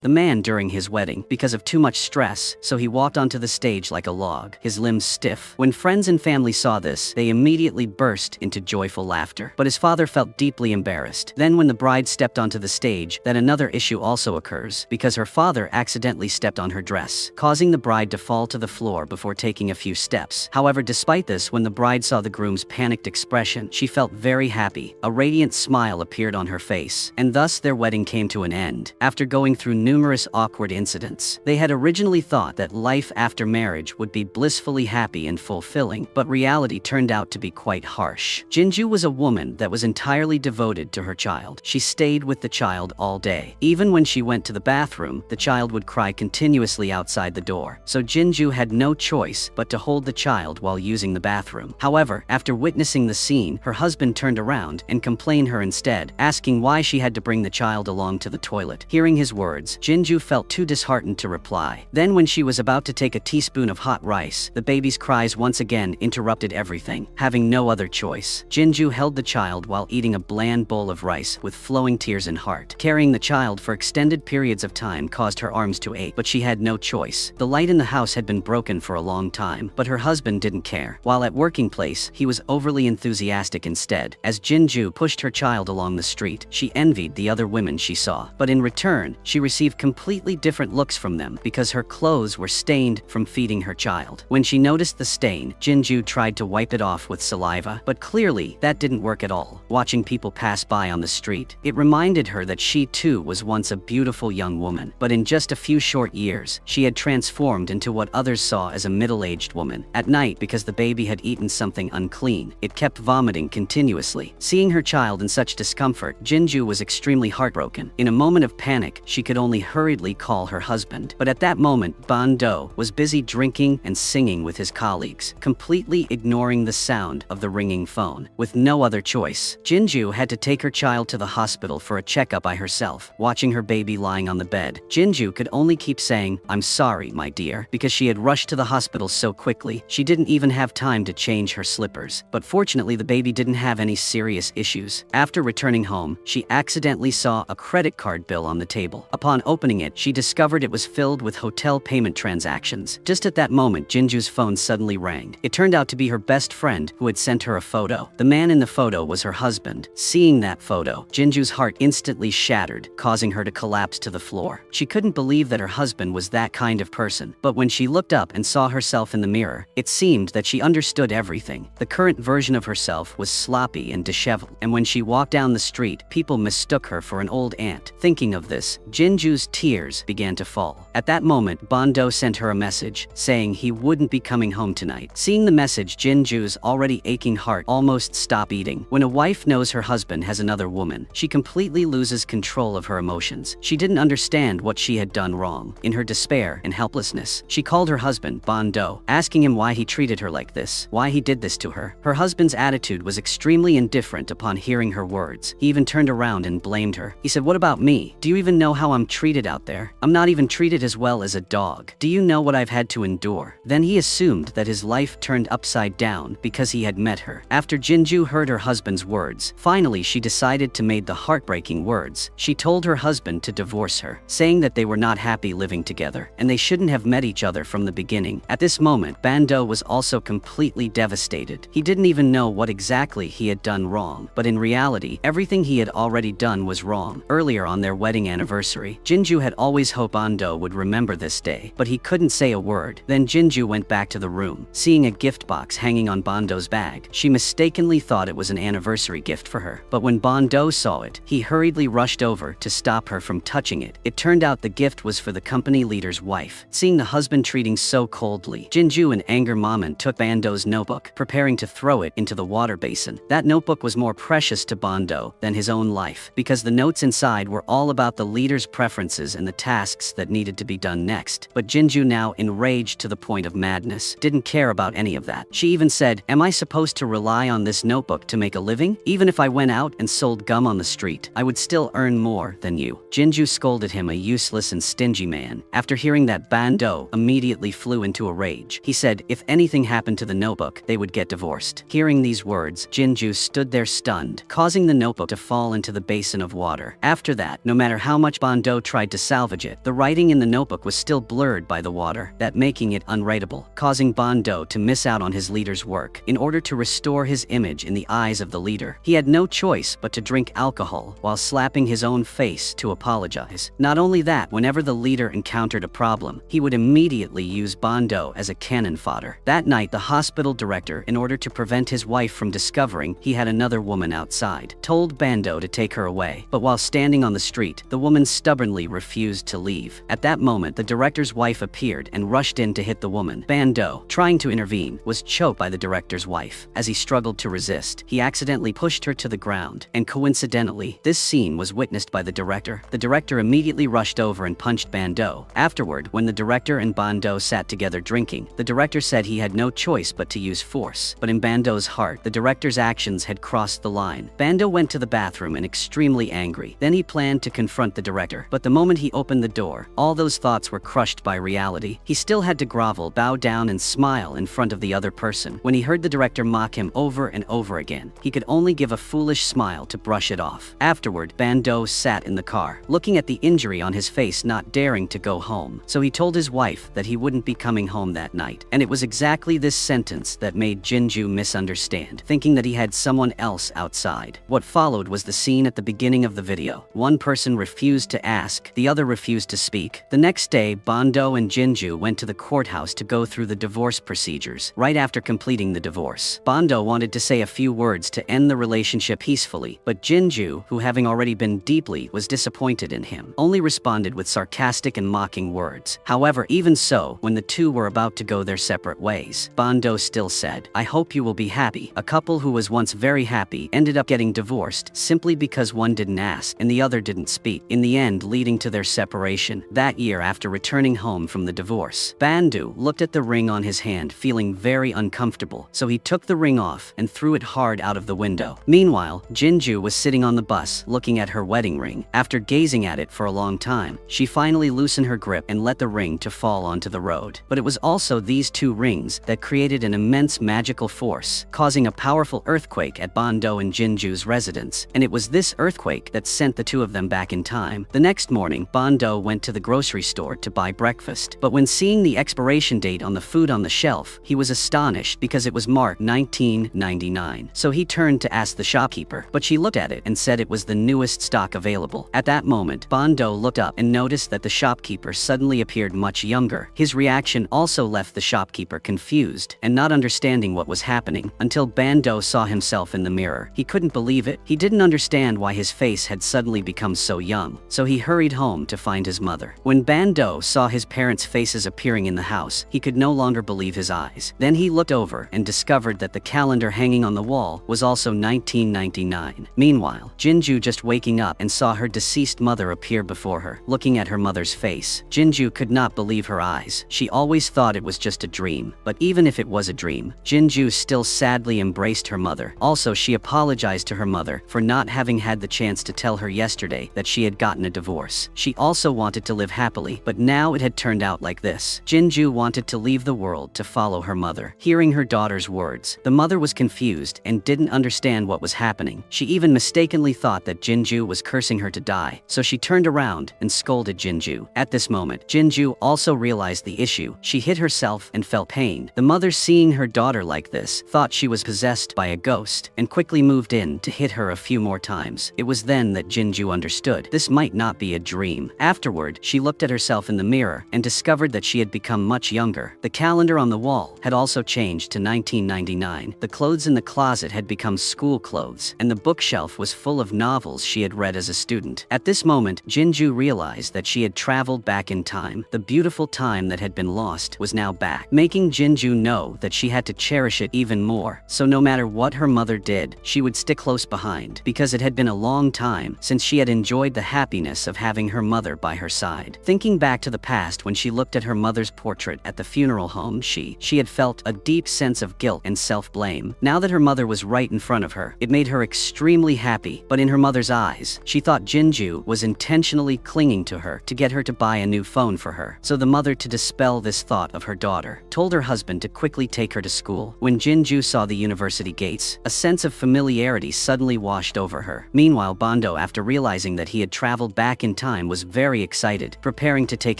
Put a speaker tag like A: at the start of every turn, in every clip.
A: the man during his wedding because of too much stress, so he walked onto the stage like a log, his limbs stiff. When friends and family saw this, they immediately burst into joyful laughter. But his father felt deeply embarrassed. Then when the bride stepped onto the stage, that another issue also occurs, because her father accidentally stepped on her dress, causing the bride to fall to the floor before taking a few steps. However, despite this, when the bride saw the groom's panicked expression, she felt very happy. A radiant smile appeared on her face, and thus their wedding came to an end. After going through numerous awkward incidents, they had originally thought that life after marriage would be blissfully happy and fulfilling, but reality turned out to be quite harsh. Jinju was a woman that was entirely devoted to her child. She stayed with the child all day. Even when she went to the bathroom, the child would cry continuously outside the door. So Jinju had no choice but to hold the child while using the bathroom. However, after witnessing the scene, her husband turned around and complained her instead, asking why she had to bring the child along to the toilet. Hearing his words, Jinju felt too disheartened to reply. Then when she was about to take a teaspoon of hot rice, the baby's cries once again interrupted everything. Having no other choice, Jinju held the child while eating a bland bowl of rice with flowing tears in heart. Carrying the child for extended periods of time caused her arms to ache, but she had no choice. The light in the house had been broken for a long time, but her husband didn't care. While at working place, he was overly enthusiastic instead. As Jinju pushed her child along the street, she envied the other women she saw. But in return, she received completely different looks from them because her clothes were stained from feeding her child. When she noticed the stain, Jinju tried to wipe it off with saliva, but clearly that didn't work at all. Watching people pass by on the street, it reminded her that she too was once a beautiful young woman. But in just a few short years, she had transformed into what others saw as a middle-aged woman. At night, because the baby had eaten something unclean, it kept vomiting continuously. Seeing her child in such discomfort, Jinju was extremely heartbroken. In a moment of panic, she could only hurriedly call her husband. But at that moment, Ban Do was busy drinking and singing with his colleagues, completely ignoring the sound of the ringing phone. With no other choice, Jinju had to take her child to the hospital for a checkup by herself. Watching her baby lying on the bed, Jinju could only keep saying, "I'm sorry, my dear," because she had rushed to the hospital so quickly, she didn't even have time to change her slippers. But fortunately, the baby didn't have any serious issues. After returning home, she accidentally saw a credit card bill on the table. Upon opening it, she discovered it was filled with hotel payment transactions. Just at that moment, Jinju's phone suddenly rang. It turned out to be her best friend who had sent her a photo. The man in the photo was her husband. Seeing that photo, Jinju's heart instantly shattered, causing her to collapse to the floor. She couldn't believe that her husband was that kind of person. But when she looked up and saw herself in the mirror, it seemed that she understood everything. The current version of herself was sloppy and disheveled, and when she walked down the street, people mistook her for an old aunt. Thinking of this, Jinju's tears began to fall. At that moment, Ban Do sent her a message, saying he wouldn't be coming home tonight. Seeing the message, Jinju's already aching heart almost stopped beating. When a wife knows her husband has another woman, she completely loses control of her emotions. She didn't understand what she had done wrong. In her despair and helplessness, she called her husband, Ban Do, asking him why he treated her like this, why he did this to her. Her husband's attitude was extremely indifferent upon hearing her words. He even turned around and blamed her. He said, "What about me? Do you even know how I'm treated out there? I'm not even treated as well as a dog. Do you know what I've had to endure?" Then he assumed that his life turned upside down because he had met her. After Jinju heard her husband's words, finally she decided to make the heartbreaking words. She told her husband to divorce her, saying that they were not happy living together, and they shouldn't have met each other from the beginning. At this moment, Ban Do was also completely devastated. He didn't even know what exactly he had done wrong, but in reality, everything he had already done was wrong. Earlier on their wedding anniversary, Jinju had always hoped Ban Do would remember this day, but he couldn't say a word. Then Jinju went back to the room. Seeing a gift box hanging on Ban Do's bag, she mistakenly thought it was an anniversary gift for her. But when Ban Do saw it, he hurriedly rushed over to stop her from touching it. It turned out the gift was for the company leader's wife. Seeing the husband treating so coldly, Jinju in anger moment took Ban Do's notebook, preparing to throw it into the water basin. That notebook was more precious to Ban Do than his own life, because the notes inside were all about the leader's preferences and the tasks that needed to be done next. But Jinju, now enraged to the point of madness, didn't care about any of that. She even said, "Am I supposed to rely on this notebook to make a living? Even if I went out and sold gum on the street, I would still earn more than you." Jinju scolded him a useless and stingy man. After hearing that, Ban Do immediately flew into a rage. He said if anything happened to the notebook, they would get divorced. Hearing these words, Jinju stood there stunned, causing the notebook to fall into the basin of water. After that, no matter how much Ban Do tried tried to salvage it. The writing in the notebook was still blurred by the water, that making it unwritable, causing Ban Do to miss out on his leader's work. In order to restore his image in the eyes of the leader, he had no choice but to drink alcohol while slapping his own face to apologize. Not only that, whenever the leader encountered a problem, he would immediately use Ban Do as a cannon fodder. That night, the hospital director, in order to prevent his wife from discovering he had another woman outside, told Ban Do to take her away. But while standing on the street, the woman stubbornly refused to leave. At that moment, the director's wife appeared and rushed in to hit the woman. Ban Do, trying to intervene, was choked by the director's wife. As he struggled to resist, he accidentally pushed her to the ground, and coincidentally, this scene was witnessed by the director. The director immediately rushed over and punched Ban Do. Afterward, when the director and Ban Do sat together drinking, the director said he had no choice but to use force. But in Ban Do's heart, the director's actions had crossed the line. Ban Do went to the bathroom and extremely angry. Then he planned to confront the director. But the moment he opened the door, all those thoughts were crushed by reality. He still had to grovel, bow down, and smile in front of the other person. When he heard the director mock him over and over again, he could only give a foolish smile to brush it off. Afterward, Ban Do sat in the car, looking at the injury on his face, not daring to go home. So he told his wife that he wouldn't be coming home that night. And it was exactly this sentence that made Jinju misunderstand, thinking that he had someone else outside. What followed was the scene at the beginning of the video. One person refused to ask, the other refused to speak. The next day, Ban Do and Jinju went to the courthouse to go through the divorce procedures. Right after completing the divorce, Ban Do wanted to say a few words to end the relationship peacefully, but Jinju, who having already been deeply was disappointed in him, only responded with sarcastic and mocking words. However, even so, when the two were about to go their separate ways, Ban Do still said, "I hope you will be happy." A couple who was once very happy ended up getting divorced simply because one didn't ask and the other didn't speak, in the end leading to their separation. That year, after returning home from the divorce, Ban Do looked at the ring on his hand, feeling very uncomfortable, so he took the ring off and threw it hard out of the window. Meanwhile, Jinju was sitting on the bus looking at her wedding ring. After gazing at it for a long time, she finally loosened her grip and let the ring to fall onto the road. But it was also these two rings that created an immense magical force, causing a powerful earthquake at Ban Do and Jinju's residence. And it was this earthquake that sent the two of them back in time. The next morning, Ban Do went to the grocery store to buy breakfast. But when seeing the expiration date on the food on the shelf, he was astonished because it was marked 1999. So he turned to ask the shopkeeper, but she looked at it and said it was the newest stock available. At that moment, Ban Do looked up and noticed that the shopkeeper suddenly appeared much younger. His reaction also left the shopkeeper confused and not understanding what was happening until Ban Do saw himself in the mirror. He couldn't believe it. He didn't understand why his face had suddenly become so young, so he hurried home to find his mother. When Ban Do saw his parents' faces appearing in the house, he could no longer believe his eyes. Then he looked over and discovered that the calendar hanging on the wall was also 1999. Meanwhile, Jinju just waking up and saw her deceased mother appear before her. Looking at her mother's face, Jinju could not believe her eyes. She always thought it was just a dream. But even if it was a dream, Jinju still sadly embraced her mother. Also, she apologized to her mother for not having had the chance to tell her yesterday that she had gotten a divorce. She also wanted to live happily, but now it had turned out like this. Jinju wanted to leave the world to follow her mother. Hearing her daughter's words, the mother was confused and didn't understand what was happening. She even mistakenly thought that Jinju was cursing her to die, so she turned around and scolded Jinju. At this moment, Jinju also realized the issue. She hit herself and felt pain. The mother, seeing her daughter like this, thought she was possessed by a ghost and quickly moved in to hit her a few more times. It was then that Jinju understood this might not be a dream. Afterward, she looked at herself in the mirror and discovered that she had become much younger. The calendar on the wall had also changed to 1999. The clothes in the closet had become school clothes, and the bookshelf was full of novels she had read as a student. At this moment, Jinju realized that she had traveled back in time. The beautiful time that had been lost was now back, making Jinju know that she had to cherish it even more. So no matter what her mother did, she would stick close behind, because it had been a long time since she had enjoyed the happiness of having her mother by her side. Thinking back to the past when she looked at her mother's portrait at the funeral home, she had felt a deep sense of guilt and self-blame. Now that her mother was right in front of her, it made her extremely happy, but in her mother's eyes, she thought Jinju was intentionally clinging to her to get her to buy a new phone for her. So the mother, to dispel this thought of her daughter, told her husband to quickly take her to school. When Jinju saw the university gates, a sense of familiarity suddenly washed over her. Meanwhile, Ban Do, after realizing that he had traveled back in in time was very excited, preparing to take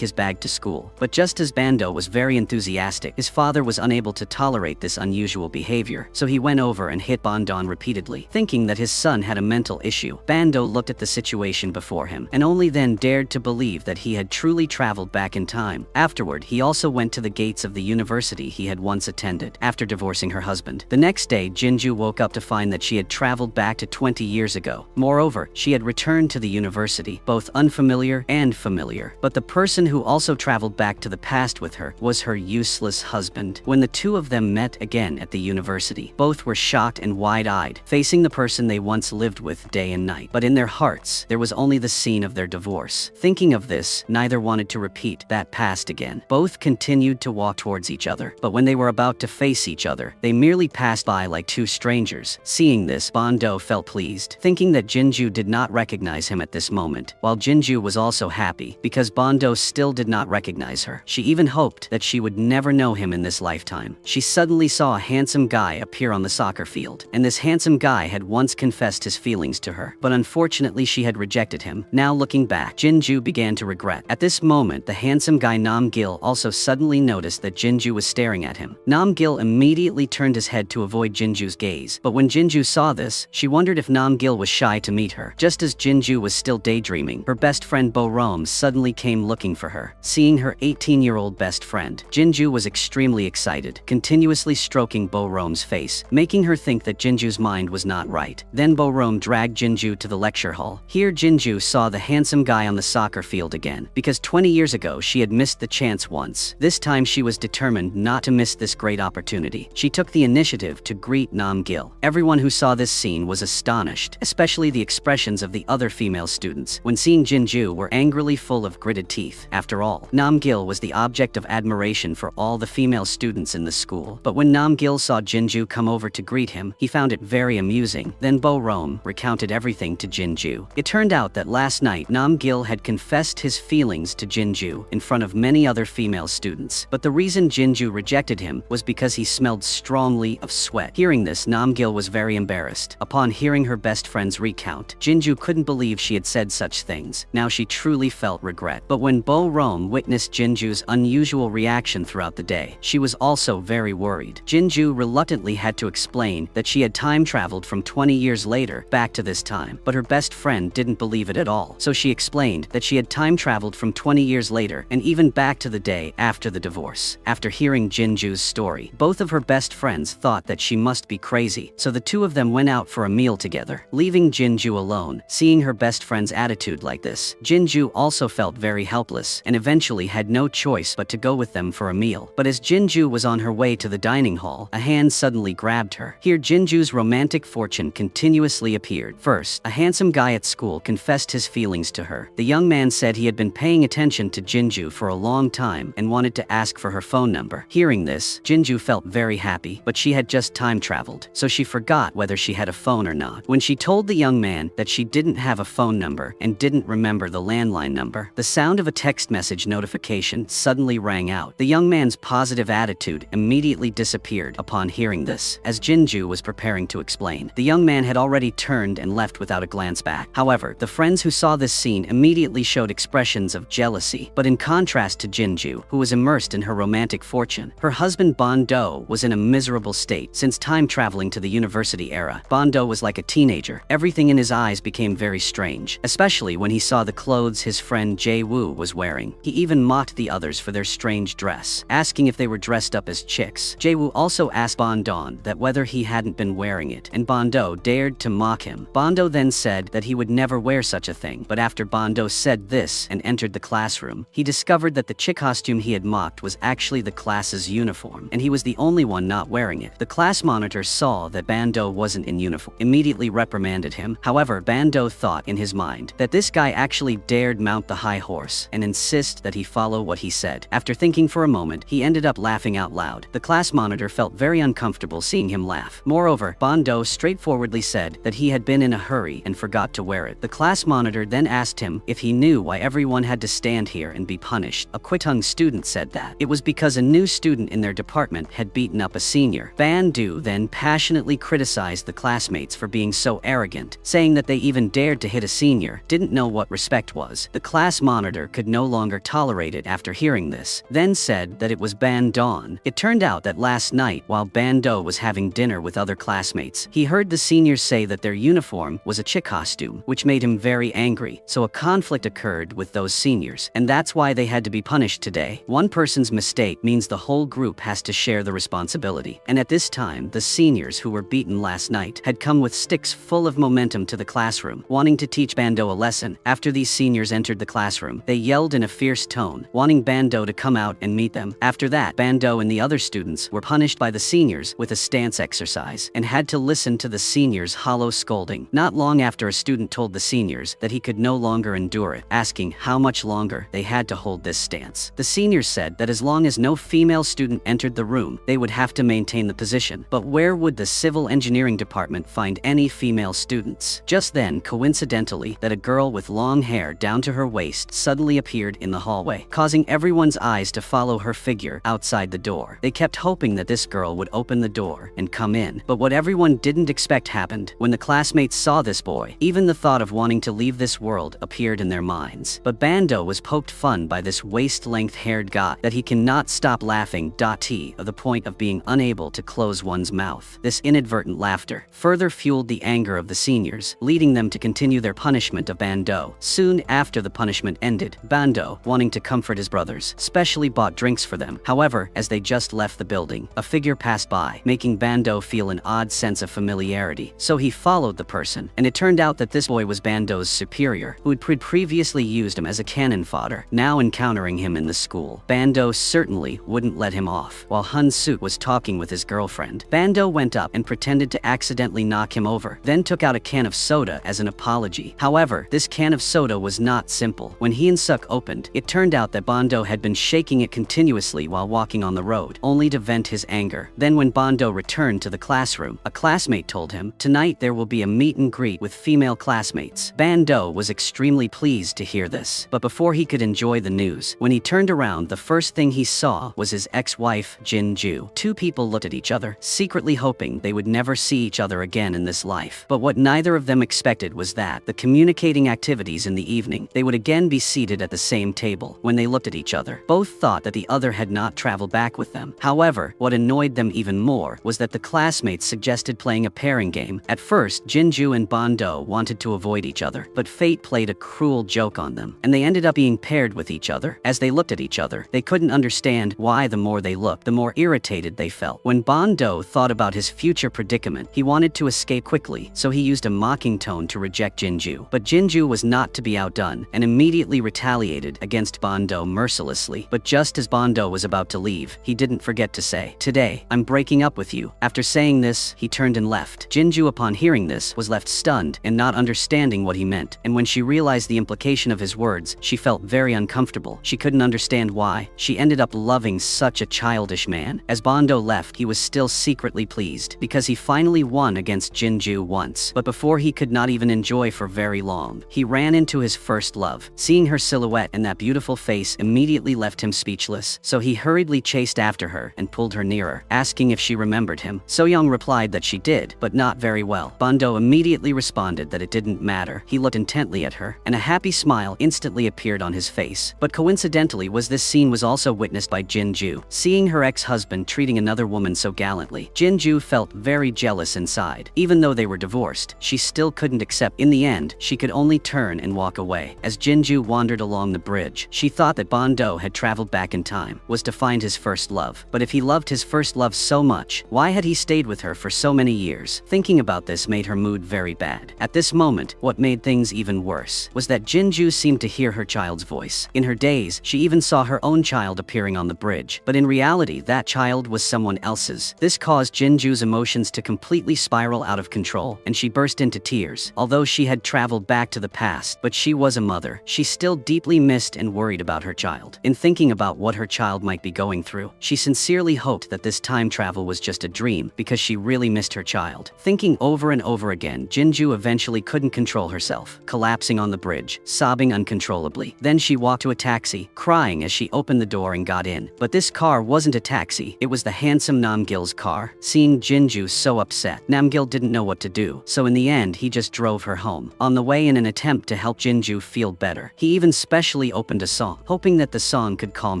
A: his bag to school. But just as Bando was very enthusiastic, his father was unable to tolerate this unusual behavior, so he went over and hit Bondon repeatedly, thinking that his son had a mental issue. Bando looked at the situation before him, and only then dared to believe that he had truly traveled back in time. Afterward, he also went to the gates of the university he had once attended, after divorcing her husband. The next day, Jinju woke up to find that she had traveled back to 20 years ago. Moreover, she had returned to the university, both unfamiliar and familiar. But the person who also traveled back to the past with her was her useless husband. When the two of them met again at the university, both were shocked and wide-eyed, facing the person they once lived with day and night. But in their hearts, there was only the scene of their divorce. Thinking of this, neither wanted to repeat that past again. Both continued to walk towards each other, but when they were about to face each other, they merely passed by like two strangers. Seeing this, Bando felt pleased, thinking that Jinju did not recognize him at this moment, while Jinju was also happy because Bando still did not recognize her. She even hoped that she would never know him in this lifetime. She suddenly saw a handsome guy appear on the soccer field, and this handsome guy had once confessed his feelings to her, but unfortunately she had rejected him. Now looking back, Jinju began to regret. At this moment, the handsome guy Namgil also suddenly noticed that Jinju was staring at him. Namgil immediately turned his head to avoid Jinju's gaze, but when Jinju saw this, she wondered if Namgil was shy to meet her. Just as Jinju was still daydreaming, her best friend Bo-rom suddenly came looking for her. Seeing her 18-year-old best friend, Jinju was extremely excited, continuously stroking Bo-rom's face, making her think that Jinju's mind was not right. Then Bo-rom dragged Jinju to the lecture hall. Here Jinju saw the handsome guy on the soccer field again, because 20 years ago she had missed the chance once. This time she was determined not to miss this great opportunity. She took the initiative to greet Namgil. Everyone who saw this scene was astonished, especially the expressions of the other female students, when seeing Jinju were angrily full of gritted teeth. After all, Namgil was the object of admiration for all the female students in the school. But when Namgil saw Jinju come over to greet him, he found it very amusing. Then Bo-rom recounted everything to Jinju. It turned out that last night Namgil had confessed his feelings to Jinju in front of many other female students. But the reason Jinju rejected him was because he smelled strongly of sweat. Hearing this, Namgil was very embarrassed. Upon hearing her best friend's recount, Jinju couldn't believe she had said such things. Now she truly felt regret. But when Bo-rom witnessed Jinju's unusual reaction throughout the day, she was also very worried. Jinju reluctantly had to explain that she had time traveled from 20 years later back to this time, but her best friend didn't believe it at all. So she explained that she had time traveled from 20 years later and even back to the day after the divorce. After hearing Jinju's story, both of her best friends thought that she must be crazy, so the two of them went out for a meal together, leaving Jinju alone. Seeing her best friend's attitude like this, Jinju also felt very helpless and eventually had no choice but to go with them for a meal. But as Jinju was on her way to the dining hall, a hand suddenly grabbed her. Here Jinju's romantic fortune continuously appeared. First, a handsome guy at school confessed his feelings to her. The young man said he had been paying attention to Jinju for a long time and wanted to ask for her phone number. Hearing this, Jinju felt very happy, but she had just time traveled, so she forgot whether she had a phone or not. When she told the young man that she didn't have a phone number and didn't remember the landline number, the sound of a text message notification suddenly rang out. The young man's positive attitude immediately disappeared upon hearing this. As Jinju was preparing to explain, the young man had already turned and left without a glance back. However, the friends who saw this scene immediately showed expressions of jealousy, but in contrast to Jinju, who was immersed in her romantic fortune, her husband Bando was in a miserable state. Since time traveling to the university era, Bando was like a teenager. Everything in his eyes became very strange, especially when he saw the clothes his friend Jae-woo was wearing. He even mocked the others for their strange dress, asking if they were dressed up as chicks. Jae-woo also asked Bondon that whether he hadn't been wearing it, and Bando dared to mock him. Bando then said that he would never wear such a thing, but after Bando said this and entered the classroom, he discovered that the chick costume he had mocked was actually the class's uniform, and he was the only one not wearing it. The class monitor saw that Bando wasn't in uniform, immediately reprimanded him. However, Bando thought in his mind that this guy actually dared mount the high horse and insist that he follow what he said. After thinking for a moment, he ended up laughing out loud. The class monitor felt very uncomfortable seeing him laugh. Moreover, Bando straightforwardly said that he had been in a hurry and forgot to wear it. The class monitor then asked him if he knew why everyone had to stand here and be punished. A Kwitung student said that it was because a new student in their department had beaten up a senior. Bando then passionately criticized the classmates for being so arrogant, saying that they even dared to hit a senior, didn't know what what respect was. The class monitor could no longer tolerate it after hearing this, then said that it was Ban Dawn. It turned out that last night, while Ban Do was having dinner with other classmates, he heard the seniors say that their uniform was a chick costume, which made him very angry, so a conflict occurred with those seniors, and that's why they had to be punished today. One person's mistake means the whole group has to share the responsibility, and at this time, the seniors who were beaten last night had come with sticks full of momentum to the classroom, wanting to teach Ban Do a lesson. After these seniors entered the classroom, they yelled in a fierce tone, wanting Ban Do to come out and meet them. After that, Ban Do and the other students were punished by the seniors with a stance exercise, and had to listen to the seniors' hollow scolding. Not long after, a student told the seniors that he could no longer endure it, asking how much longer they had to hold this stance. The seniors said that as long as no female student entered the room, they would have to maintain the position. But where would the civil engineering department find any female students? Just then, coincidentally, that a girl with long hair down to her waist suddenly appeared in the hallway, causing everyone's eyes to follow her figure outside the door. They kept hoping that this girl would open the door and come in, but what everyone didn't expect happened. When the classmates saw this boy, even the thought of wanting to leave this world appeared in their minds. But Ban Do was poked fun by this waist-length haired guy that he cannot stop laughing to the point of being unable to close one's mouth. This inadvertent laughter further fueled the anger of the seniors, leading them to continue their punishment of Ban Do. Soon after the punishment ended, Ban Do, wanting to comfort his brothers, specially bought drinks for them. However, as they just left the building, a figure passed by, making Ban Do feel an odd sense of familiarity. So he followed the person, and it turned out that this boy was Ban Do's superior, who had previously used him as a cannon fodder. Now encountering him in the school, Ban Do certainly wouldn't let him off. While Han Suk was talking with his girlfriend, Ban Do went up and pretended to accidentally knock him over, then took out a can of soda as an apology. However, this can of soda was not simple. When he and Suk opened, it turned out that Ban Do had been shaking it continuously while walking on the road, only to vent his anger. Then when Ban Do returned to the classroom, a classmate told him, "Tonight there will be a meet and greet with female classmates." Ban Do was extremely pleased to hear this, but before he could enjoy the news, when he turned around, the first thing he saw was his ex-wife, Jin Ju. Two people looked at each other, secretly hoping they would never see each other again in this life. But what neither of them expected was that, the communicating activities in the evening, they would again be seated at the same table. When they looked at each other, both thought that the other had not traveled back with them. However, what annoyed them even more was that the classmates suggested playing a pairing game. At first, Jin Ju and Ban Do wanted to avoid each other, but fate played a cruel joke on them, and they ended up being paired with each other. As they looked at each other, they couldn't understand why the more they looked, the more irritated they felt. When Ban Do thought about his future predicament, he wanted to escape quickly, so he used a mocking tone to reject Jin Ju. But Jin Ju was not to be outdone, and immediately retaliated against Ban Do mercilessly. But just as Ban Do was about to leave, he didn't forget to say, "Today, I'm breaking up with you." After saying this, he turned and left. Jin Ju, upon hearing this, was left stunned and not understanding what he meant, and when she realized the implication of his words, she felt very uncomfortable. She couldn't understand why. She ended up loving such a childish man. As Ban Do left, he was still secretly pleased, because he finally won against Jin Ju once. But before he could not even enjoy for very long, he ran into his first love. Seeing her silhouette and that beautiful face immediately left him speechless, so he hurriedly chased after her and pulled her nearer, asking if she remembered him. So-young replied that she did, but not very well. Ban Do immediately responded that it didn't matter. He looked intently at her, and a happy smile instantly appeared on his face. But coincidentally this scene was also witnessed by Jin Ju. Seeing her ex-husband treating another woman so gallantly, Jin Ju felt very jealous inside. Even though they were divorced, she still couldn't accept. In the end, she could only turn and walk away. As Jin Ju wandered along the bridge, she thought that Ban Do had traveled back in time, was to find his first love. But if he loved his first love so much, why had he stayed with her for so many years? Thinking about this made her mood very bad. At this moment, what made things even worse was that Jin Ju seemed to hear her child's voice. In her daze, she even saw her own child appearing on the bridge, but in reality, that child was someone else's. This caused Jin Ju's emotions to completely spiral out of control, and she burst into tears. Although she had traveled back to the past, but she was a mother, she still deeply missed and worried about her child. In thinking about what her child might be going through, she sincerely hoped that this time travel was just a dream, because she really missed her child. Thinking over and over again, Jin Ju eventually couldn't control herself, collapsing on the bridge, sobbing uncontrollably. Then she walked to a taxi, crying as she opened the door and got in. But this car wasn't a taxi, it was the handsome Namgil's car. Seeing Jin Ju so upset, Namgil didn't know what to do, so in the end he just drove her home. On the way, in an attempt to to help Jinju feel better. He even specially opened a song, hoping that the song could calm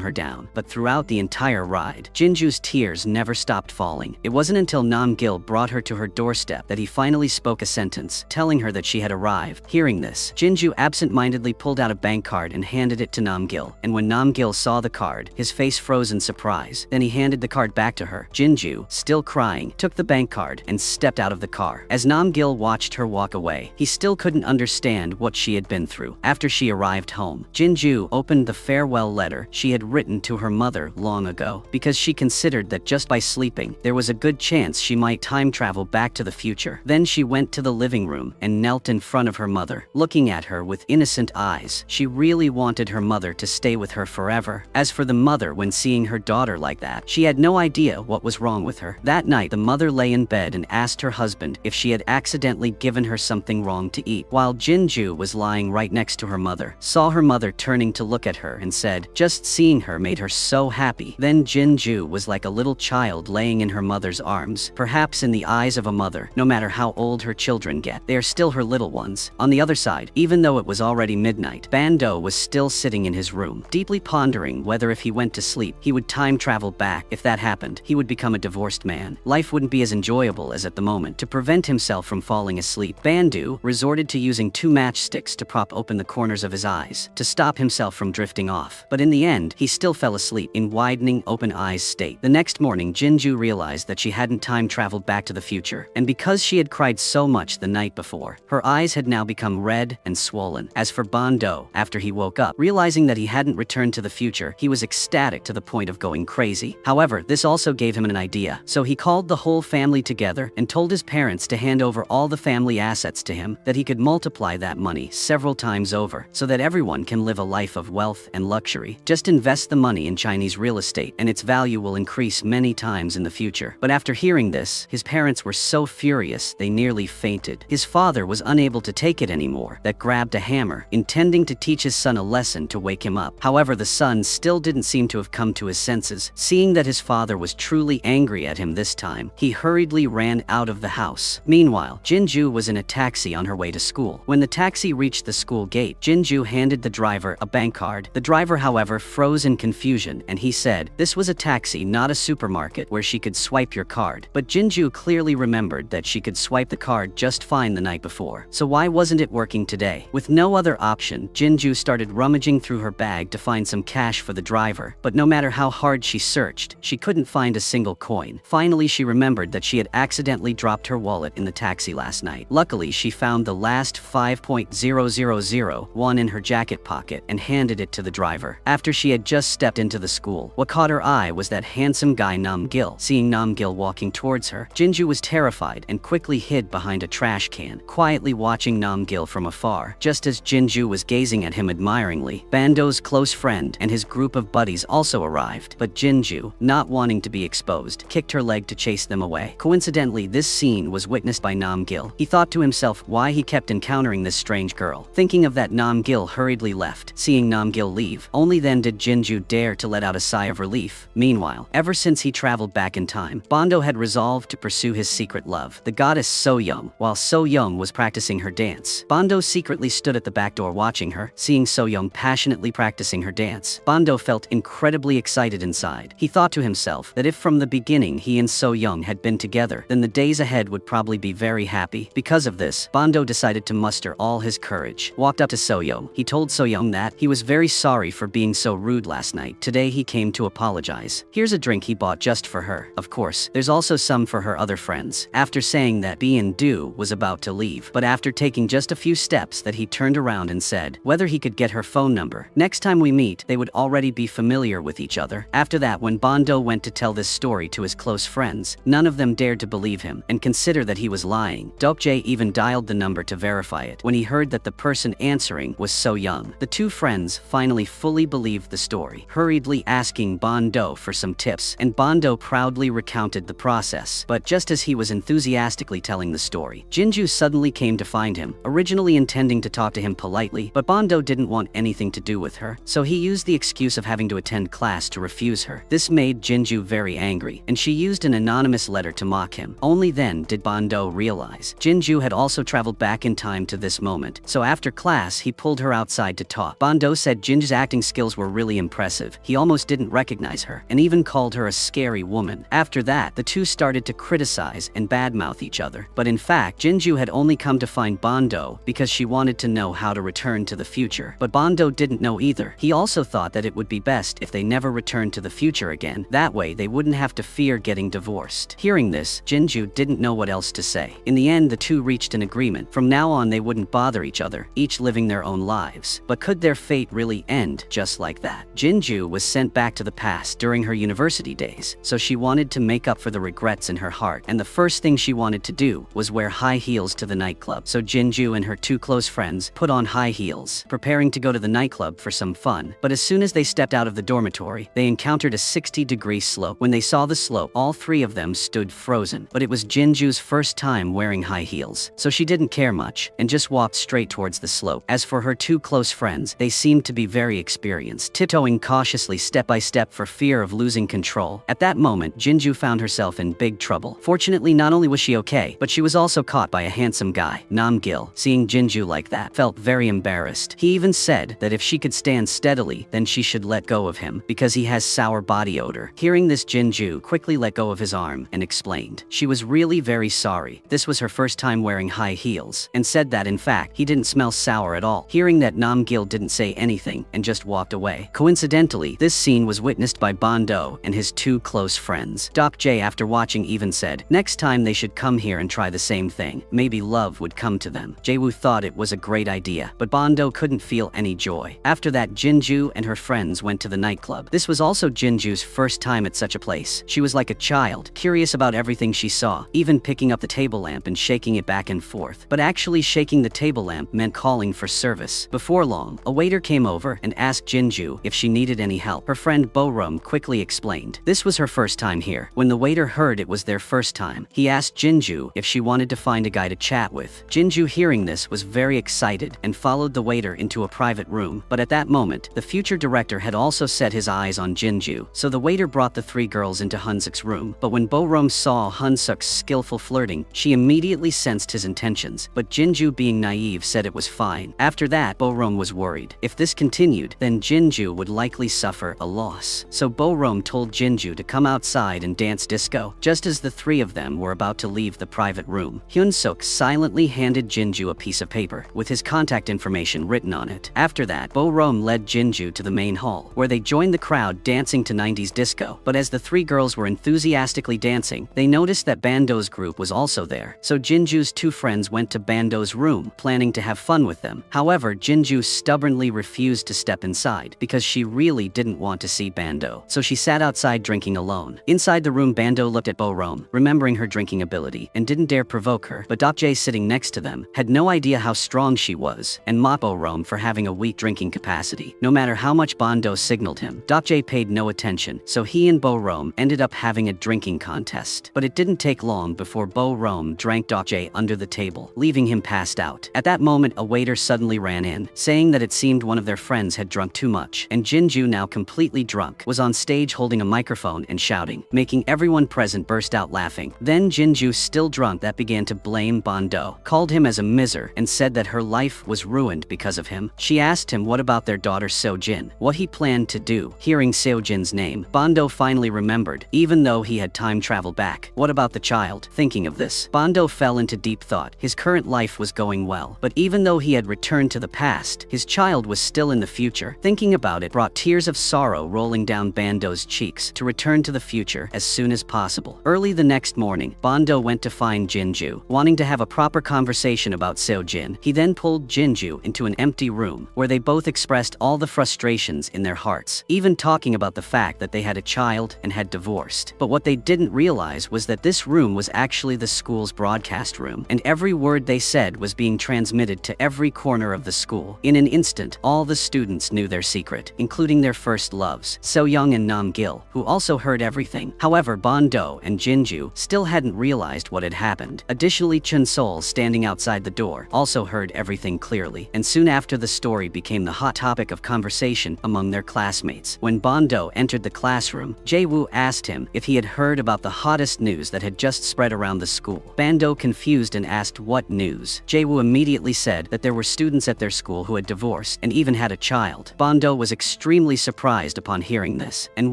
A: her down. But throughout the entire ride, Jinju's tears never stopped falling. It wasn't until Nam-gil brought her to her doorstep that he finally spoke a sentence, telling her that she had arrived. Hearing this, Jinju absent-mindedly pulled out a bank card and handed it to Nam-gil. And when Nam-gil saw the card, his face froze in surprise. Then he handed the card back to her. Jinju, still crying, took the bank card and stepped out of the car. As Nam-gil watched her walk away, he still couldn't understand what she had been through. After she arrived home, Jinju opened the farewell letter she had written to her mother long ago, because she considered that just by sleeping, there was a good chance she might time travel back to the future. Then she went to the living room and knelt in front of her mother, looking at her with innocent eyes. She really wanted her mother to stay with her forever. As for the mother, when seeing her daughter like that, she had no idea what was wrong with her. That night, the mother lay in bed and asked her husband if she had accidentally given her something wrong to eat. While Jinju was lying right next to her mother, saw her mother turning to look at her and said, just seeing her made her so happy. Then Jinju was like a little child laying in her mother's arms. Perhaps in the eyes of a mother, no matter how old her children get, they are still her little ones. On the other side, even though it was already midnight, Bando was still sitting in his room, deeply pondering whether if he went to sleep, he would time travel back. If that happened, he would become a divorced man. Life wouldn't be as enjoyable as at the moment. To prevent himself from falling asleep, Bandu resorted to using 2 matchsticks to prop open the corners of his eyes, to stop himself from drifting off. But in the end, he still fell asleep in widening open eyes state. The next morning, Jinju realized that she hadn't time traveled back to the future, and because she had cried so much the night before, her eyes had now become red and swollen. As for Bando, after he woke up, realizing that he hadn't returned to the future, he was ecstatic to the point of going crazy. However, this also gave him an idea, so he called the whole family together and told his parents to hand over all the family assets to him, that he could multiply that money several times over, so that everyone can live a life of wealth and luxury. Just invest the money in Chinese real estate, and its value will increase many times in the future. But after hearing this, his parents were so furious they nearly fainted. His father was unable to take it anymore, that grabbed a hammer, intending to teach his son a lesson to wake him up. However, the son still didn't seem to have come to his senses. Seeing that his father was truly angry at him this time, he hurriedly ran out of the house. Meanwhile, Jinju was in a taxi on her way to school. When the taxi reached the school gate, Jinju handed the driver a bank card. The driver, however, froze in confusion, and he said, this was a taxi, not a supermarket where she could swipe your card. But Jinju clearly remembered that she could swipe the card just fine the night before. So why wasn't it working today? With no other option, Jinju started rummaging through her bag to find some cash for the driver. But no matter how hard she searched, she couldn't find a single coin. Finally, she remembered that she had accidentally dropped her wallet in the taxi last night. Luckily, she found the last 5.000 in her jacket pocket and handed it to the driver. After she had just stepped into the school, what caught her eye was that handsome guy Nam-gil. Seeing Nam-gil walking towards her, Jinju was terrified and quickly hid behind a trash can, quietly watching Nam-gil from afar. Just as Jinju was gazing at him admiringly, Bando's close friend and his group of buddies also arrived. But Jinju, not wanting to be exposed, kicked her leg to chase them away. Coincidentally, this scene was witnessed by Nam-gil. He thought to himself why he kept encountering this strange girl. Thinking of that, Nam-gil hurriedly left. Seeing Nam-gil leave, only then did Jinju dare to let out a sigh of relief. Meanwhile, ever since he traveled back in time, Bando had resolved to pursue his secret love, the goddess So-young. While So-young was practicing her dance, Bando secretly stood at the back door watching her. Seeing So-young passionately practicing her dance, Bando felt incredibly excited inside. He thought to himself that if from the beginning he and So-young had been together, then the days ahead would probably be very happy. Because of this, Bando decided to muster all his courage. Walked up to So-young. He told So-young that he was very sorry for being so rude last night. Today he came to apologize. Here's a drink he bought just for her. Of course, there's also some for her other friends. After saying that, Bian-du was about to leave, but after taking just a few steps that he turned around and said whether he could get her phone number. Next time we meet, they would already be familiar with each other. After that, when Bando went to tell this story to his close friends, none of them dared to believe him and consider that he was lying. Dokjae even dialed the number to verify it. When he heard that the person answering was So-young, the two friends finally fully believed the story, hurriedly asking Bando for some tips, and Bando proudly recounted the process. But just as he was enthusiastically telling the story, Jinju suddenly came to find him, originally intending to talk to him politely, but Bando didn't want anything to do with her, so he used the excuse of having to attend class to refuse her. This made Jinju very angry, and she used an anonymous letter to mock him. Only then did Bando realize Jinju had also traveled back in time to this moment, so after class he pulled her outside to talk. Bando said Jinju's acting skills were really impressive. He almost didn't recognize her, and even called her a scary woman. After that, the two started to criticize and badmouth each other. But in fact, Jinju had only come to find Bando because she wanted to know how to return to the future. But Bando didn't know either. He also thought that it would be best if they never returned to the future again. That way, they wouldn't have to fear getting divorced. Hearing this, Jinju didn't know what else to say. In the end, the two reached an agreement. From now on, they wouldn't bother each other, each living their own lives. But could their fate really end just like that? Jinju was sent back to the past during her university days, so she wanted to make up for the regrets in her heart, and the first thing she wanted to do was wear high heels to the nightclub. So Jinju and her two close friends put on high heels, preparing to go to the nightclub for some fun. But as soon as they stepped out of the dormitory, they encountered a 60-degree slope. When they saw the slope, all three of them stood frozen. But it was Jinju's first time wearing high heels, so she didn't care much and just walked straight towards the slope. As for her two close friends, they seemed to be very experienced, tiptoeing cautiously step by step for fear of losing control. At that moment, Jinju found herself in big trouble. Fortunately, not only was she okay, but she was also caught by a handsome guy. Namgil, seeing Jinju like that, felt very embarrassed. He even said that if she could stand steadily, then she should let go of him because he has sour body odor. Hearing this, Jinju quickly let go of his arm and explained she was really very sorry. This was her first time wearing high heels, and said that in fact he didn't smell sour at all. Hearing that, Namgil didn't say anything and just walked away. Coincidentally, this scene was witnessed by Bando and his two close friends. Doc J, after watching, even said next time they should come here and try the same thing. Maybe love would come to them. Jaewoo thought it was a great idea, but Bando couldn't feel any joy. After that, Jinju and her friends went to the nightclub. This was also Jinju's first time at such a place. She was like a child, curious about everything she saw, even picking up the table lamp and shaking it back and forth. But actually shaking the table lamp meant calling for service. Before long, a waiter came over and asked Jinju if she needed any help. Her friend Borum quickly explained this was her first time here. When the waiter heard it was their first time, he asked Jinju if she wanted to find a guy to chat with. Jinju, hearing this, was very excited and followed the waiter into a private room. But at that moment, the future director had also set his eyes on Jinju, so the waiter brought the three girls into Hunsuk's room. But when Borum saw Hunsuk's skillful flirting, she immediately sensed his intentions. But Jinju, being naive, said it was fine. After that, Borum was worried. If this continued, then Jinju would likely suffer a loss. So Borum told Jinju to come outside and dance disco. Just as the three of them were about to leave the private room, Hyunsuk silently handed Jinju a piece of paper with his contact information written on it. After that, Borum led Jinju to the main hall, where they joined the crowd dancing to 90s disco. But as the three girls were enthusiastically dancing, they noticed that Bando's group was also there. So Jinju's two friends went to Bando's room, planning to have fun with them. However, Jinju stubbornly refused to step inside because she really didn't want to see Bando. So she sat outside drinking alone. Inside the room, Bando looked at Borum, remembering her drinking ability, and didn't dare provoke her. But Doc J, sitting next to them, had no idea how strong she was, and mocked Borum for having a weak drinking capacity. No matter how much Bando signaled him, Doc J paid no attention, so he and Borum ended up having a drinking contest. But it didn't take long before Borum drank Doc J under the table, leaving him passed out. At that moment, a waiter suddenly ran in, saying that it seemed one of their friends had drunk too much, and Jinju, now completely drunk, was on stage holding a microphone and shouting, making everyone present burst out laughing. Then Jinju, still drunk, that began to blame Bando, called him as a miser, and said that her life was ruined because of him. She asked him what about their daughter Seojin, what he planned to do. Hearing Seojin's name, Bando finally remembered, even though he had time traveled back. What about the child? Thinking of this, Bando fell into deep thought. His current life was going well, but even though he had returned to the past, his child was still in the future. Thinking about it brought tears of sorrow rolling down Bando's cheeks. To return to the future as soon as possible. Early the next morning, Bando went to find Jinju, wanting to have a proper conversation about Seojin. He then pulled Jinju into an empty room, where they both expressed all the frustrations in their hearts, even talking about the fact that they had a child and had divorced. But what they didn't realize was that this room was actually the school's broadcast room, and every word they said was being transmitted to every corner of the school. In an instant, all the students knew their secret, including their first loves, Seoyoung and Namgil, who also heard everything. However, Bando and Jinju still hadn't realized what had happened. Additionally, Chun-Sol, standing outside the door, also heard everything clearly, and soon after, the story became the hot topic of conversation among their classmates. When Bando entered the classroom, Jaewoo asked him if he had heard about the hottest news that had just spread around the school. Bando, confused, and asked what news. Jaewoo immediately said that there were students at their school who had divorced and even had a child. Bando was extremely surprised upon hearing this and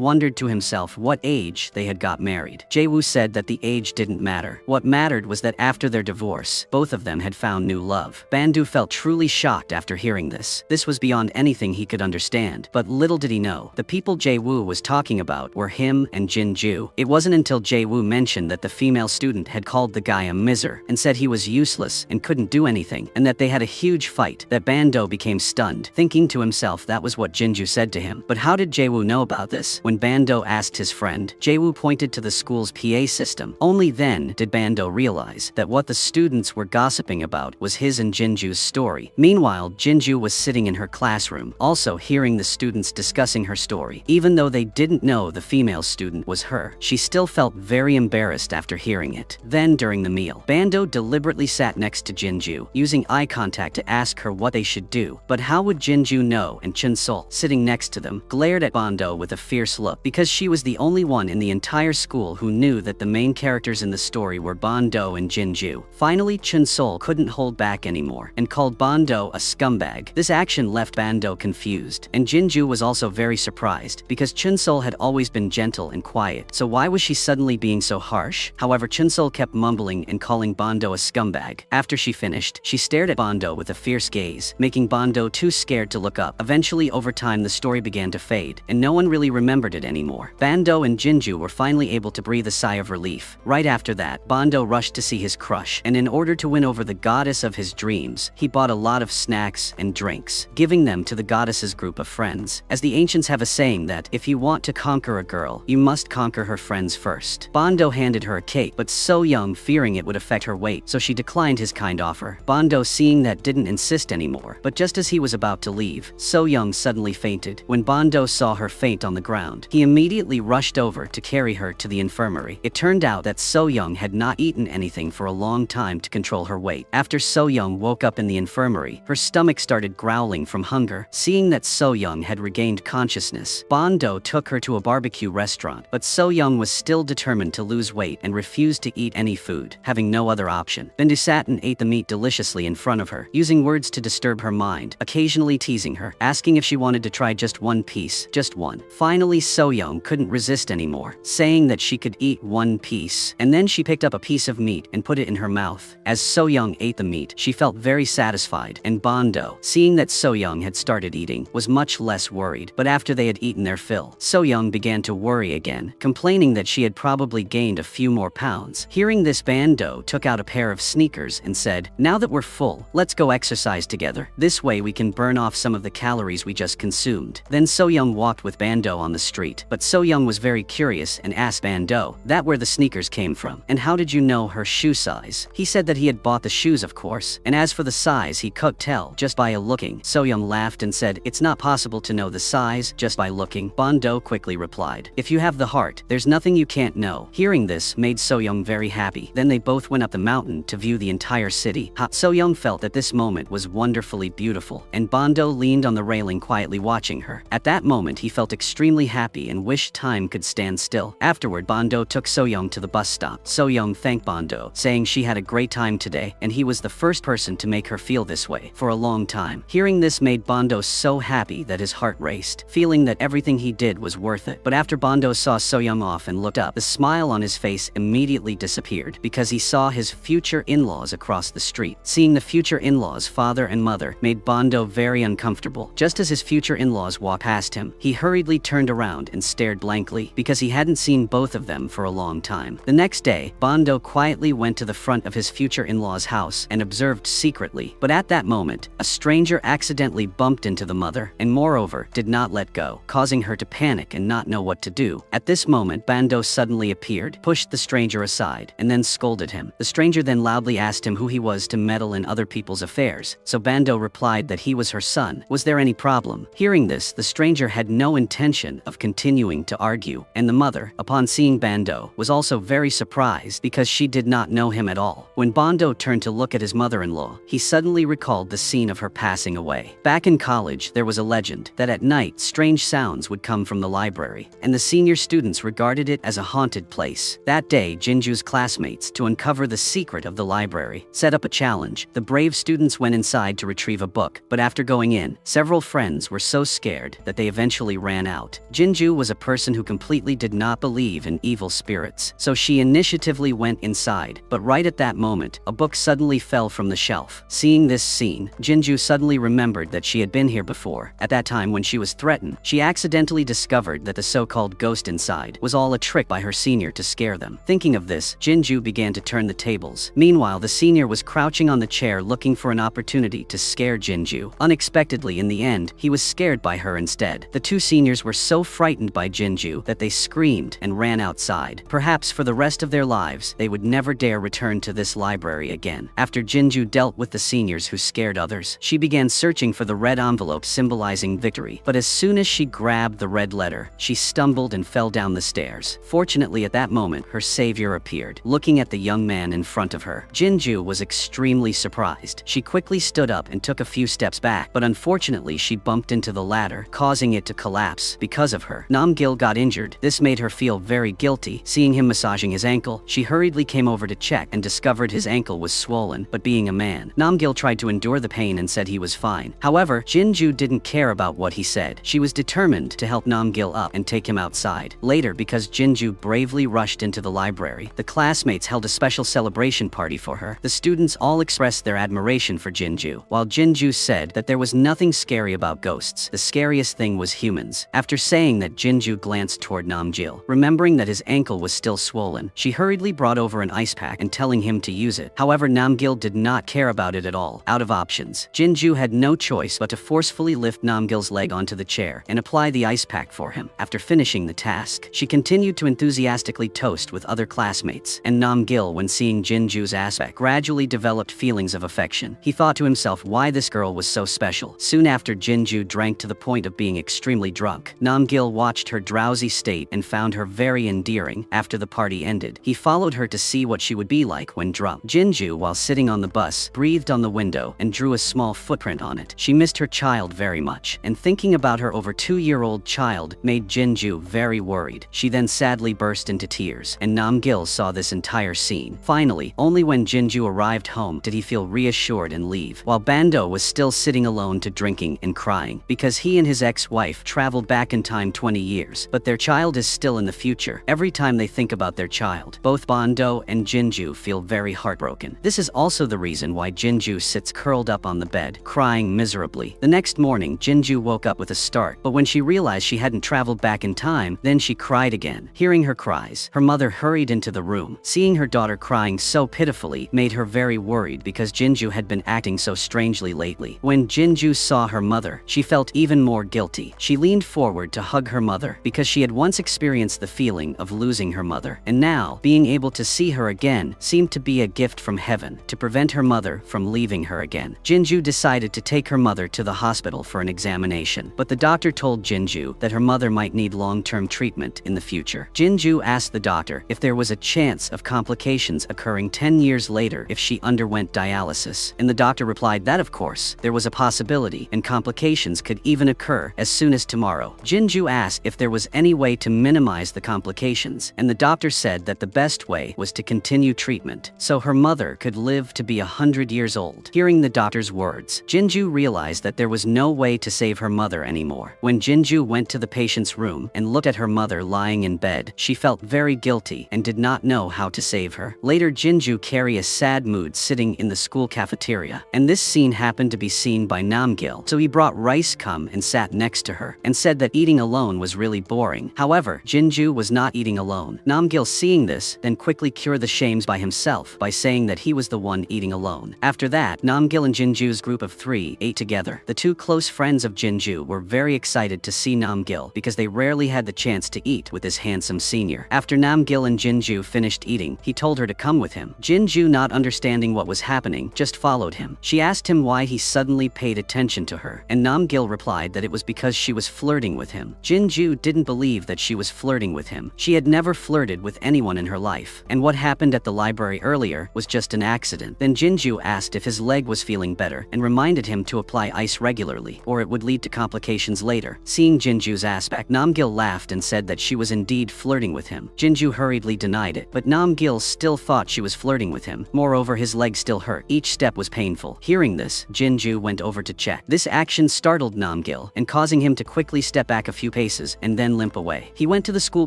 A: wondered to himself what age they had got married. Jae-woo said that the age didn't matter. What mattered was that after their divorce, both of them had found new love. Bando felt truly shocked after hearing this. This was beyond anything he could understand, but little did he know, the people Jae-woo was talking about were him and Jin-ju. It wasn't until Jae-woo mentioned that the female student had called the guy a miser and said he was useless and couldn't do anything, and that they had a huge fight, that Bando became stunned, thinking to himself that was what Jin-ju said to him. But how did Jae-woo know about this? When Bando asked his friend, Jae-woo pointed to the school's PA system. Only then did Bando realize that what the students were gossiping about was his and Jin-ju's story. Meanwhile, Jin-ju was sitting in her classroom, also hearing the students discussing her story. Even though they didn't know the female student was her, she still felt very embarrassed after hearing it. Then, during the meal, Bando deliberately sat next to Jin-ju, using eye contact to ask her what they should do. But how would Jin-ju know? And Chun-sol, sitting next to them, glared at Bando with a fierce look, because she was the only one in the entire school who knew that the main characters in the story were Bando and Jin-ju. Finally, Chun-sol couldn't hold back anymore and called Bando a scumbag. This action left Bando confused, and Jin-ju was also very surprised, because Chun-sol had always been gentle and quiet, so why was she suddenly being so harsh? However, Chun-sol kept mumbling and calling Bando a scumbag. After she finished, she stared at Bando with a fierce gaze, making Bando too scared to look up. Eventually, over time, the story began to fade, and no one really remembered it anymore. Bando and Jin-ju were finally able to breathe a sigh of relief. Right after that, Bando rushed to see his crush, and in order to win over the goddess of his dreams, he bought a lot of snacks and drinks, giving them to the goddess's group of friends. As the ancients have a saying that, if you want to conquer a girl, you must conquer her friends first. Bando handed her a cake, but So-young, fearing it would affect her weight, so she declined his kind offer. Bando, seeing that, didn't insist anymore, but just as he was about to leave, So-young suddenly fainted. When Bando saw her faint on the ground, he immediately rushed over to carry her to the infirmary. It turned out that So-young had not eaten anything for a long time to control her weight. After So-young woke up in the infirmary, her stomach started growling from hunger. Seeing that So-young had regained consciousness, Bando took her to a barbecue restaurant, but So-young was still determined to lose weight and refused to eat any food, having no other option. Bando sat and ate the meat deliciously in front of her, using words to disturb her mind, occasionally teasing her, asking if she wanted to try just one piece, just one. Finally, So-young couldn't resist anymore, saying that she could eat one piece, and then she picked up a piece of meat and put it in her mouth. As So-young ate the meat, she felt very satisfied, and Bando, seeing that So-young had started eating, was much less worried. But after they had eaten their fill, So-young began to worry again, complaining that she had probably gained a few more pounds. Hearing this, Bando took out a pair of sneakers and said, "Now that we're full, let's go exercise together. This way we can burn off some of the calories we just consumed." Then So-young walked with Bando on the street, but So-young was very curious and asked Bando that where the sneakers came from, and how did you know her shoe size? He said that he had bought the shoes, of course, and as for the size, he could tell just by looking. So-young laughed and said, "It's not possible to know the size just by looking." Bando quickly replied, "If you have the heart, there's nothing you can't know." Hearing this made So-young very happy. Then they both went up the mountain to view the entire city. So-young felt that this moment was wonderfully beautiful, and Bando leaned on the railing quietly watching her. At that moment, he felt extremely happy and wished time could stand still. Afterward, Bando took So-young to the bus stop. So-young thanked Bando, saying she had a great time today, and he was the first person to make her feel this way for a long time. Hearing this made Bando so happy that his heart raced, feeling that everything he did was worth it. But after Bando saw So-young off and looked up, the smile on his face immediately disappeared, because he saw his future in-laws across the street. Seeing the future in-laws' father and mother made Bando very uncomfortable. Just as his future in-laws walked past him, he hurriedly turned around and stared blankly, because he hadn't seen both of them for a long time. The next day, Bando quietly went to the front of his future in-laws' house and observed secretly. But at that moment, a stranger accidentally bumped into the mother, and moreover, did not let go, causing her to panic and not know what to do. At this moment, Bando suddenly appeared, pushed the stranger aside, and then scolded him. The stranger then loudly asked him who he was to meddle in other people's affairs, so Bando replied that he was her son. Was there any problem? Hearing this, the stranger had no intention of continuing to argue, and the mother, upon seeing Bando, was also very surprised because she did not know him at all. When Bando turned to look at his mother-in-law, he suddenly recalled the scene of her passing away. Back in college, there was a legend that at night strange sounds would come from the library, and the senior students regarded it as a haunted place. That day, Jinju's classmates, to uncover the secret of the library, set up a challenge. The The brave students went inside to retrieve a book, but after going in, several friends were so scared that they eventually ran out. Jinju was a person who completely did not believe in evil spirits, so she initiatively went inside, but right at that moment, a book suddenly fell from the shelf. Seeing this scene, Jinju suddenly remembered that she had been here before. At that time when she was threatened, she accidentally discovered that the so-called ghost inside was all a trick by her senior to scare them. Thinking of this, Jinju began to turn the tables. Meanwhile, the senior was crouching on the chair looking for an opportunity to scare Jinju. Unexpectedly, in the end, he was scared by her instead. The two seniors were so frightened by Jinju that they screamed and ran outside. Perhaps for the rest of their lives, they would never dare return to this library again. After Jinju dealt with the seniors who scared others, she began searching for the red envelope symbolizing victory. But as soon as she grabbed the red letter, she stumbled and fell down the stairs. Fortunately, at that moment, her savior appeared. Looking at the young man in front of her, Jinju was extremely surprised. She quickly stood up and took a few steps back, but unfortunately she bumped into the ladder, causing it to collapse. Because of her, Namgil got injured. This made her feel very guilty. Seeing him massaging his ankle, she hurriedly came over to check and discovered his ankle was swollen, but being a man, Namgil tried to endure the pain and said he was fine. However, Jinju didn't care about what he said. She was determined to help Namgil up and take him outside. Later, because Jinju bravely rushed into the library, the classmates held a special celebration party for her. The students all expressed their admiration for Jinju, while Jinju said that there was nothing scary about ghosts. The scariest thing was humans. After saying that, Jinju glanced toward Namgil. Remembering that his ankle was still swollen, she hurriedly brought over an ice pack and telling him to use it. However, Namgil did not care about it at all. Out of options, Jinju had no choice but to forcefully lift Namgil's leg onto the chair and apply the ice pack for him. After finishing the task, she continued to enthusiastically toast with other classmates, and Namgil, when seeing Jinju's aspect, gradually developed feelings of affection. He thought to himself why this girl was so special. Soon after, Jinju drank to the point of being extremely drunk. Namgil watched her drowsy state and found her very endearing. After the party ended, he followed her to see what she would be like when drunk. Jinju, while sitting on the bus, breathed on the window and drew a small footprint on it. She missed her child very much, and thinking about her over 2-year-old child made Jinju very worried. She then sadly burst into tears, and Namgil saw this entire scene. Finally, only when Jinju arrived home did he feel reassured and leave, while Bando was still sitting alone to drinking and crying, because he and his ex-wife traveled back in time 20 years, but their child is still in the future. Every time they think about their child, both Bando and Jinju feel very heartbroken. This is also the reason why Jinju sits curled up on the bed, crying miserably. The next morning, Jinju woke up with a start, but when she realized she hadn't traveled back in time, then she cried again. Hearing her cries, her mother hurried into the room. Seeing her daughter crying so pitifully made her very worried because Jinju had been acting so strangely lately. When Jinju saw her mother, she felt even more guilty. She leaned forward to hug her mother because she had once experienced the feeling of losing her mother, and now, being able to see her again seemed to be a gift from heaven to prevent her mother from leaving her again. Jinju decided to take her mother to the hospital for an examination, but the doctor told Jinju that her mother might need long-term treatment in the future. Jinju asked the doctor if there was a chance of complications occurring 10 years later if she underwent dialysis, and the doctor replied that of course, there was a possibility, and complications could even occur as soon as tomorrow. Jinju asked if there was any way to minimize the complications, and the doctor said that the best way was to continue treatment, so her mother could live to be 100 years old. Hearing the doctor's words, Jinju realized that there was no way to save her mother anymore. When Jinju went to the patient's room and looked at her mother lying in bed, she felt very guilty and did not know how to save her. Later, Jinju carried a sad mood sitting in the school cafeteria, and this scene happened to be seen by Namgil, so he brought rice cum and sat next to her, and said that eating alone was really boring. However, Jinju was not eating alone. Namgil, seeing this, then quickly cured the shames by himself by saying that he was the one eating alone. After that, Namgil and Jinju's group of 3 ate together. The 2 close friends of Jinju were very excited to see Namgil because they rarely had the chance to eat with this handsome senior. After Namgil and Jinju finished eating, he told her to come with him. Jinju, not understanding what was happening, just followed him. She asked him why he suddenly paid attention to her, and Namgil replied that it was because she was flirting with him. Jinju didn't believe that she was flirting with him. She had never flirted with anyone in her life, and what happened at the library earlier was just an accident. Then Jinju asked if his leg was feeling better and reminded him to apply ice regularly, or it would lead to complications later. Seeing Jinju's aspect, Namgil laughed and said that she was indeed flirting with him. Jinju hurriedly denied it, but Namgil still thought she was flirting with him. Moreover, his leg still hurt. Each step was painful. Hearing this, Jinju went over to check. This action startled Namgil and causing him to quickly step back a few paces and then limp away. He went to the school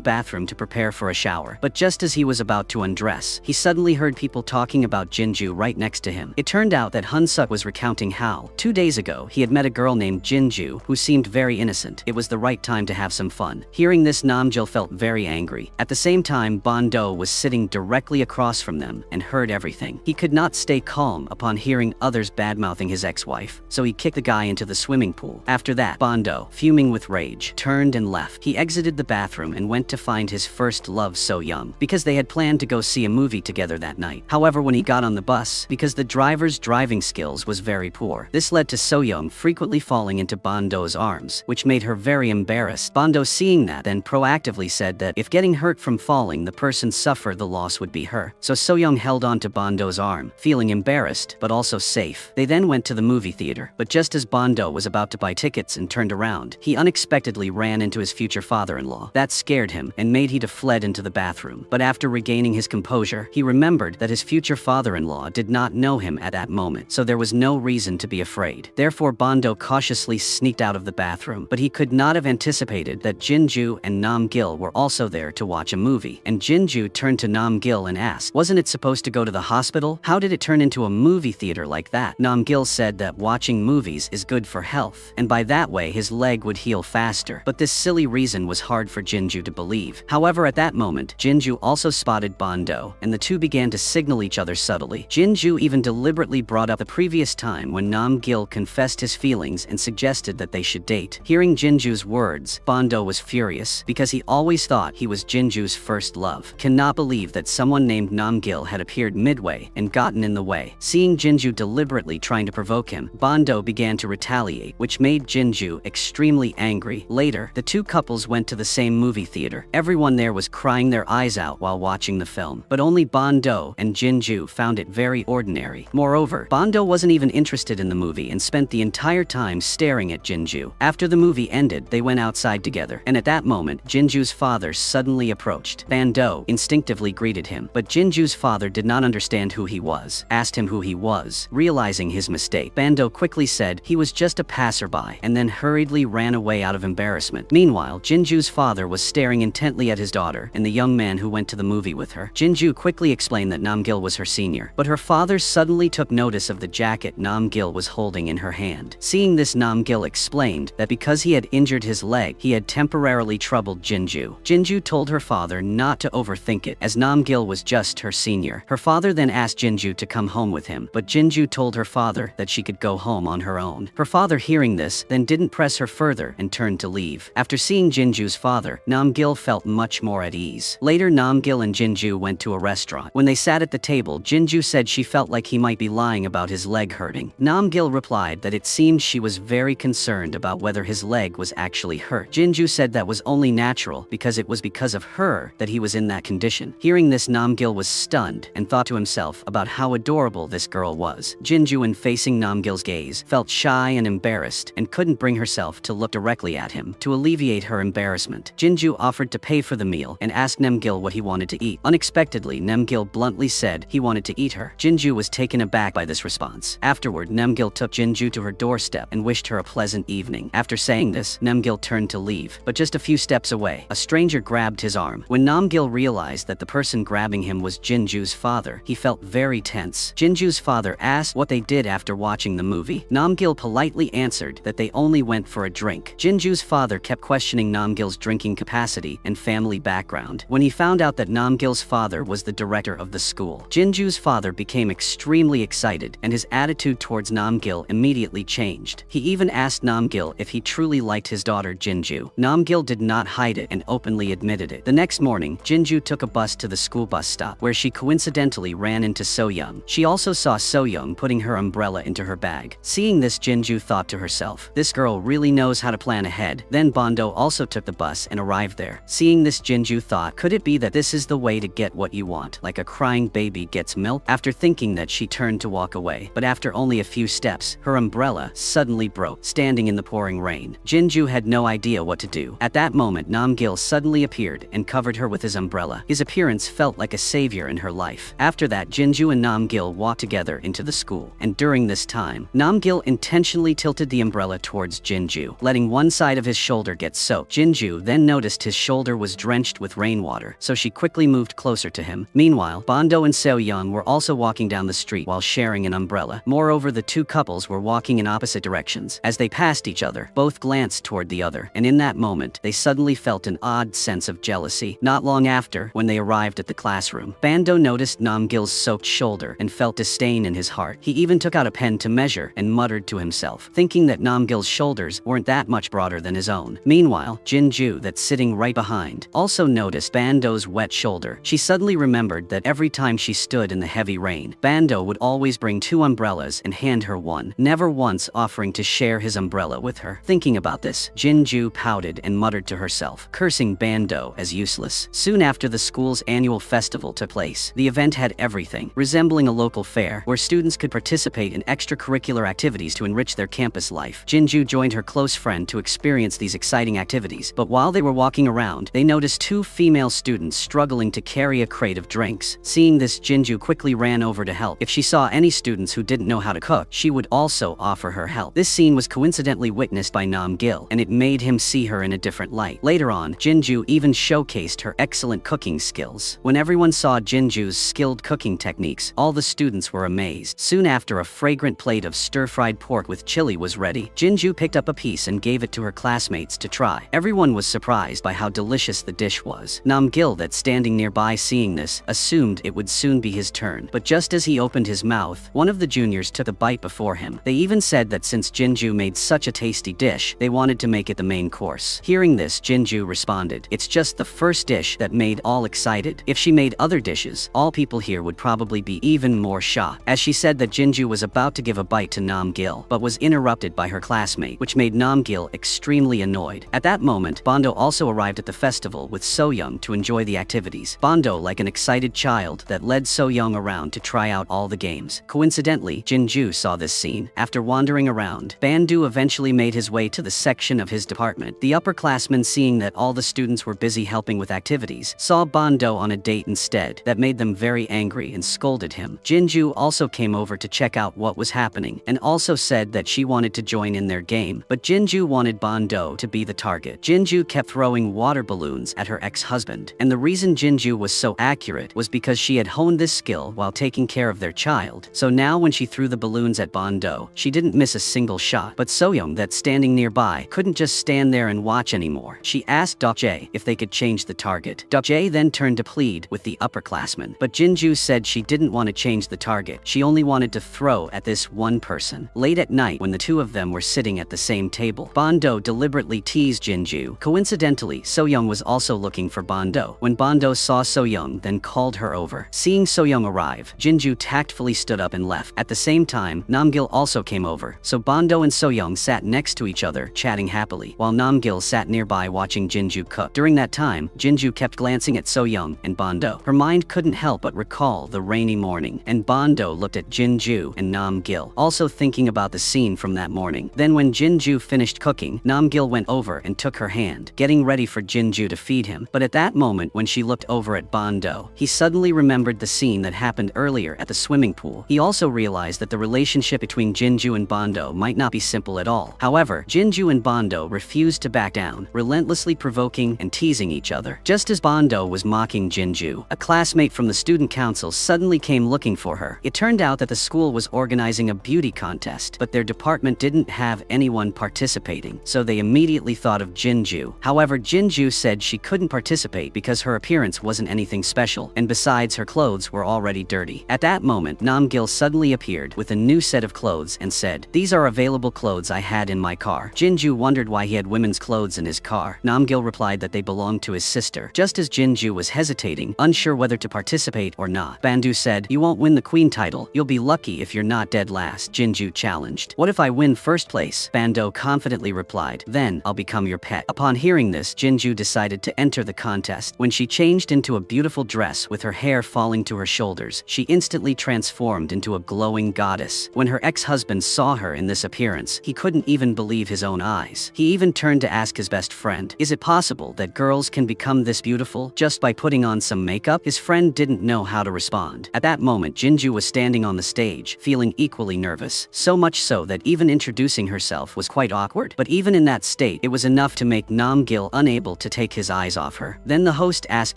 A: bathroom to prepare for a shower, but just as he was about to undress, he suddenly heard people talking about Jinju right next to him. It turned out that Hunsuk was recounting how, 2 days ago, he had met a girl named Jinju who seemed very innocent. It was the right time to have some fun. Hearing this, Namgil felt very angry. At the same time, Bando was sitting directly across from them and heard everything. He could not stay calm upon hearing others badmouthing his ex-wife, so he kicked the guy into the swimming pool. After that, Bando, fuming with rage, turned and left. He exited the bathroom and went to find his first love, So Young, because they had planned to go see a movie together that night. However, when he got on the bus, because the driver's driving skills was very poor, this led to So Young frequently falling into Bando's arms, which made her very embarrassed. Bando, seeing that, then proactively said that if getting hurt from falling, the person suffered, the loss would be her. So Young held on to Bando's arm, feeling embarrassed but also safe. They then went to the movie theater, but just as Bando was about to buy tickets and turned around, he unexpectedly ran into his future father-in-law. That scared him and made he to fled into the bathroom. But after regaining his composure, he remembered that his future father-in-law did not know him at that moment, so there was no reason to be afraid. Therefore, Bando cautiously sneaked out of the bathroom, but he could not have anticipated that Jinju and Namgil were also there to watch a movie. And Jinju turned to Namgil and asked, "Wasn't it supposed to go to the hospital? How did it turn into a movie theater like that?" Namgil said that watching movies is good for health, and by that way his leg would heal faster. But this silly reason was hard for Jinju to believe. However, at that moment, Jinju also spotted Bando, and the two began to signal each other subtly. Jinju even deliberately brought up the previous time when Namgil confessed his feelings and suggested that they should date. Hearing Jinju's words, Bando was furious, because he always thought he was Jinju's first love. Cannot believe that someone named Namgil had appeared midway and gotten in the way. Seeing Jinju deliberately trying to provoke him, Bando began to retaliate, which made Jinju extremely angry. Later, the two couples went to the same movie theater. Everyone there was crying their eyes out while watching the film, but only Bando and Jinju found it very ordinary. Moreover, Bando wasn't even interested in the movie and spent the entire time staring at Jinju. After the movie ended, they went outside together, and at that moment, Jinju's father suddenly approached. Bando instinctively greeted him, but Jinju's father did not understand who he was. Asked him who he was. Realizing his mistake, Bando quickly said he was just a passerby, and then hurriedly ran away out of embarrassment. Meanwhile, Jinju's father was staring intently at his daughter and the young man who went to the movie with her. Jinju quickly explained that Namgil was her senior, but her father suddenly took notice of the jacket Namgil was holding in her hand. Seeing this, Namgil explained that because he had injured his leg, he had temporarily troubled Jinju. Jinju told her father not to overthink it, as Namgil was just her senior. Her father then asked Jinju to come home with him, but Jinju told her father that she could go home on her own. Her father, hearing this, then didn't press her further and turned to leave. After seeing Jinju's father, Namgil felt much more at ease. Later, Namgil and Jinju went to a restaurant. When they sat at the table, Jinju said she felt like he might be lying about his leg hurting. Namgil replied that it seemed she was very concerned about whether his leg was actually hurt. Jinju said that was only natural because it was because of her that he was in that condition. Hearing this, Namgil was stunned and thought to himself about how adorable this girl was. Jinju, in facing Namgil's gaze, felt shy and embarrassed and couldn't bring herself to look directly at him. To alleviate her embarrassment, Jinju offered to pay for the meal and asked Namgil what he wanted to eat. Unexpectedly, Namgil bluntly said he wanted to eat her. Jinju was taken aback by this response. Afterward, Namgil took Jinju to her doorstep and wished her a pleasant evening. After saying this, Namgil turned to leave, but just a few steps away, a stranger grabbed his arm. When Namgil realized that the person grabbing him was Jinju's father, he felt very tense. Jinju's father asked what they did after watching the movie. Namgil politely answered that they only went for a drink. Jinju's father kept questioning Namgil's drinking capacity and family background. When he found out that Namgil's father was the director of the school, Jinju's father became extremely excited, and his attitude towards Namgil immediately changed. He even asked Namgil if he truly liked his daughter Jinju. Namgil did not hide it and openly admitted it. The next morning, Jinju took a bus to the school bus stop, where she coincidentally ran into So Young. She also saw So Young putting her umbrella into her bag. Seeing this, Jinju thought to herself, this girl really knows how to plan ahead. Then Bando also took the bus and arrived there. Seeing this, Jinju thought, could it be that this is the way to get what you want, like a crying baby gets milk? After thinking that, she turned to walk away, but after only a few steps, her umbrella suddenly broke, standing in the pouring rain. Jinju had no idea what to do. At that moment, Namgil suddenly appeared and covered her with his umbrella. His appearance felt like a savior in her life. After that, Jinju and Namgil walked walked together into the school. And during this time, Namgil intentionally tilted the umbrella towards Jinju, letting one side of his shoulder get soaked. Jinju then noticed his shoulder was drenched with rainwater, so she quickly moved closer to him. Meanwhile, Bando and Seo Young were also walking down the street while sharing an umbrella. Moreover, the two couples were walking in opposite directions. As they passed each other, both glanced toward the other, and in that moment, they suddenly felt an odd sense of jealousy. Not long after, when they arrived at the classroom, Bando noticed Namgil's soaked shoulder and felt disdain in his heart. He even took out a pen to measure and muttered to himself, thinking that Namgil's shoulders weren't that much broader than his own. Meanwhile, Jinju, that's sitting right behind, also noticed Bando's wet shoulder. She suddenly remembered that every time she stood in the heavy rain, Bando would always bring two umbrellas and hand her one, never once offering to share his umbrella with her. Thinking about this, Jinju pouted and muttered to herself, cursing Bando as useless. Soon after the school's annual festival took place, the event had everything, resembling a local fair, where students could participate in extracurricular activities to enrich their campus life. Jinju joined her close friend to experience these exciting activities, but while they were walking around, they noticed two female students struggling to carry a crate of drinks. Seeing this, Jinju quickly ran over to help. If she saw any students who didn't know how to cook, she would also offer her help. This scene was coincidentally witnessed by Namgil, and it made him see her in a different light. Later on, Jinju even showcased her excellent cooking skills. When everyone saw Jinju's skilled cooking techniques, all the students were amazed. Soon after, a fragrant plate of stir-fried pork with chili was ready. Jinju picked up a piece and gave it to her classmates to try. Everyone was surprised by how delicious the dish was. Namgil, that's standing nearby seeing this, assumed it would soon be his turn. But just as he opened his mouth, one of the juniors took a bite before him. They even said that since Jinju made such a tasty dish, they wanted to make it the main course. Hearing this, Jinju responded, "It's just the first dish that made all excited. If she made other dishes, all people here would probably be even more shocked." As she said that, Jinju was about to give a bite to Namgil, but was interrupted by her classmate, which made Namgil extremely annoyed. At that moment, Bando also arrived at the festival with Soyoung to enjoy the activities. Bando, like an excited child, that led Soyoung around to try out all the games. Coincidentally, Jinju saw this scene. After wandering around, Bandu eventually made his way to the section of his department. The upperclassmen, seeing that all the students were busy helping with activities, saw Bando on a date instead. That made them very angry and scolded him. Jinju also came over to check out what was happening, and also said that she wanted to join in their game, but Jinju wanted Bando to be the target. Jinju kept throwing water balloons at her ex-husband, and the reason Jinju was so accurate was because she had honed this skill while taking care of their child. So now when she threw the balloons at Bando, she didn't miss a single shot. But Soyoung, that's standing nearby, couldn't just stand there and watch anymore. She asked Dokjae if they could change the target. Dokjae then turned to plead with the upperclassmen, but Jinju said she didn't want to change the target. She only wanted to throw at this one person. Late at night, when the two of them were sitting at the same table, Bando deliberately teased Jinju. Coincidentally, Soyoung was also looking for Bando. When Bando saw Soyoung, then called her over. Seeing Soyoung arrive, Jinju tactfully stood up and left. At the same time, Namgil also came over, so Bando and Soyoung sat next to each other, chatting happily, while Namgil sat nearby watching Jinju cook. During that time, Jinju kept glancing at Soyoung and Bando. Her mind couldn't help but recall the rainy morning, and Bando looked at Jinju and Namgil, also thinking about the scene from that morning. Then when Jinju finished cooking, Namgil went over and took her hand, getting ready for Jinju to feed him. But at that moment, when she looked over at Bando, he suddenly remembered the scene that happened earlier at the swimming pool. He also realized that the relationship between Jinju and Bando might not be simple at all. However, Jinju and Bando refused to back down, relentlessly provoking and teasing each other. Just as Bando was mocking Jinju, a classmate from the student council suddenly came looking for her. It turned out that the school was organizing a beauty contest, but their department didn't have anyone participating, so they immediately thought of Jinju. However, Jinju said she couldn't participate because her appearance wasn't anything special, and besides, her clothes were already dirty. At that moment, Namgil suddenly appeared with a new set of clothes and said, "These are available clothes I had in my car." Jinju wondered why he had women's clothes in his car. Namgil replied that they belonged to his sister. Just as Jinju was hesitating, unsure whether to participate or not, Bandu said, "You won't win the queen title. You'll be lucky if you're not dead last." Jinju challenged. "What if I win first place?" Bando confidently replied, "Then I'll become your pet." Upon hearing this, Jinju decided to enter the contest. When she changed into a beautiful dress with her hair falling to her shoulders, she instantly transformed into a glowing goddess. When her ex-husband saw her in this appearance, he couldn't even believe his own eyes. He even turned to ask his best friend, "Is it possible that girls can become this beautiful just by putting on some makeup?" His friend didn't know how to respond. At that moment, Jinju Jinju was standing on the stage, feeling equally nervous, so much so that even introducing herself was quite awkward. But even in that state, it was enough to make Namgil unable to take his eyes off her. Then the host asked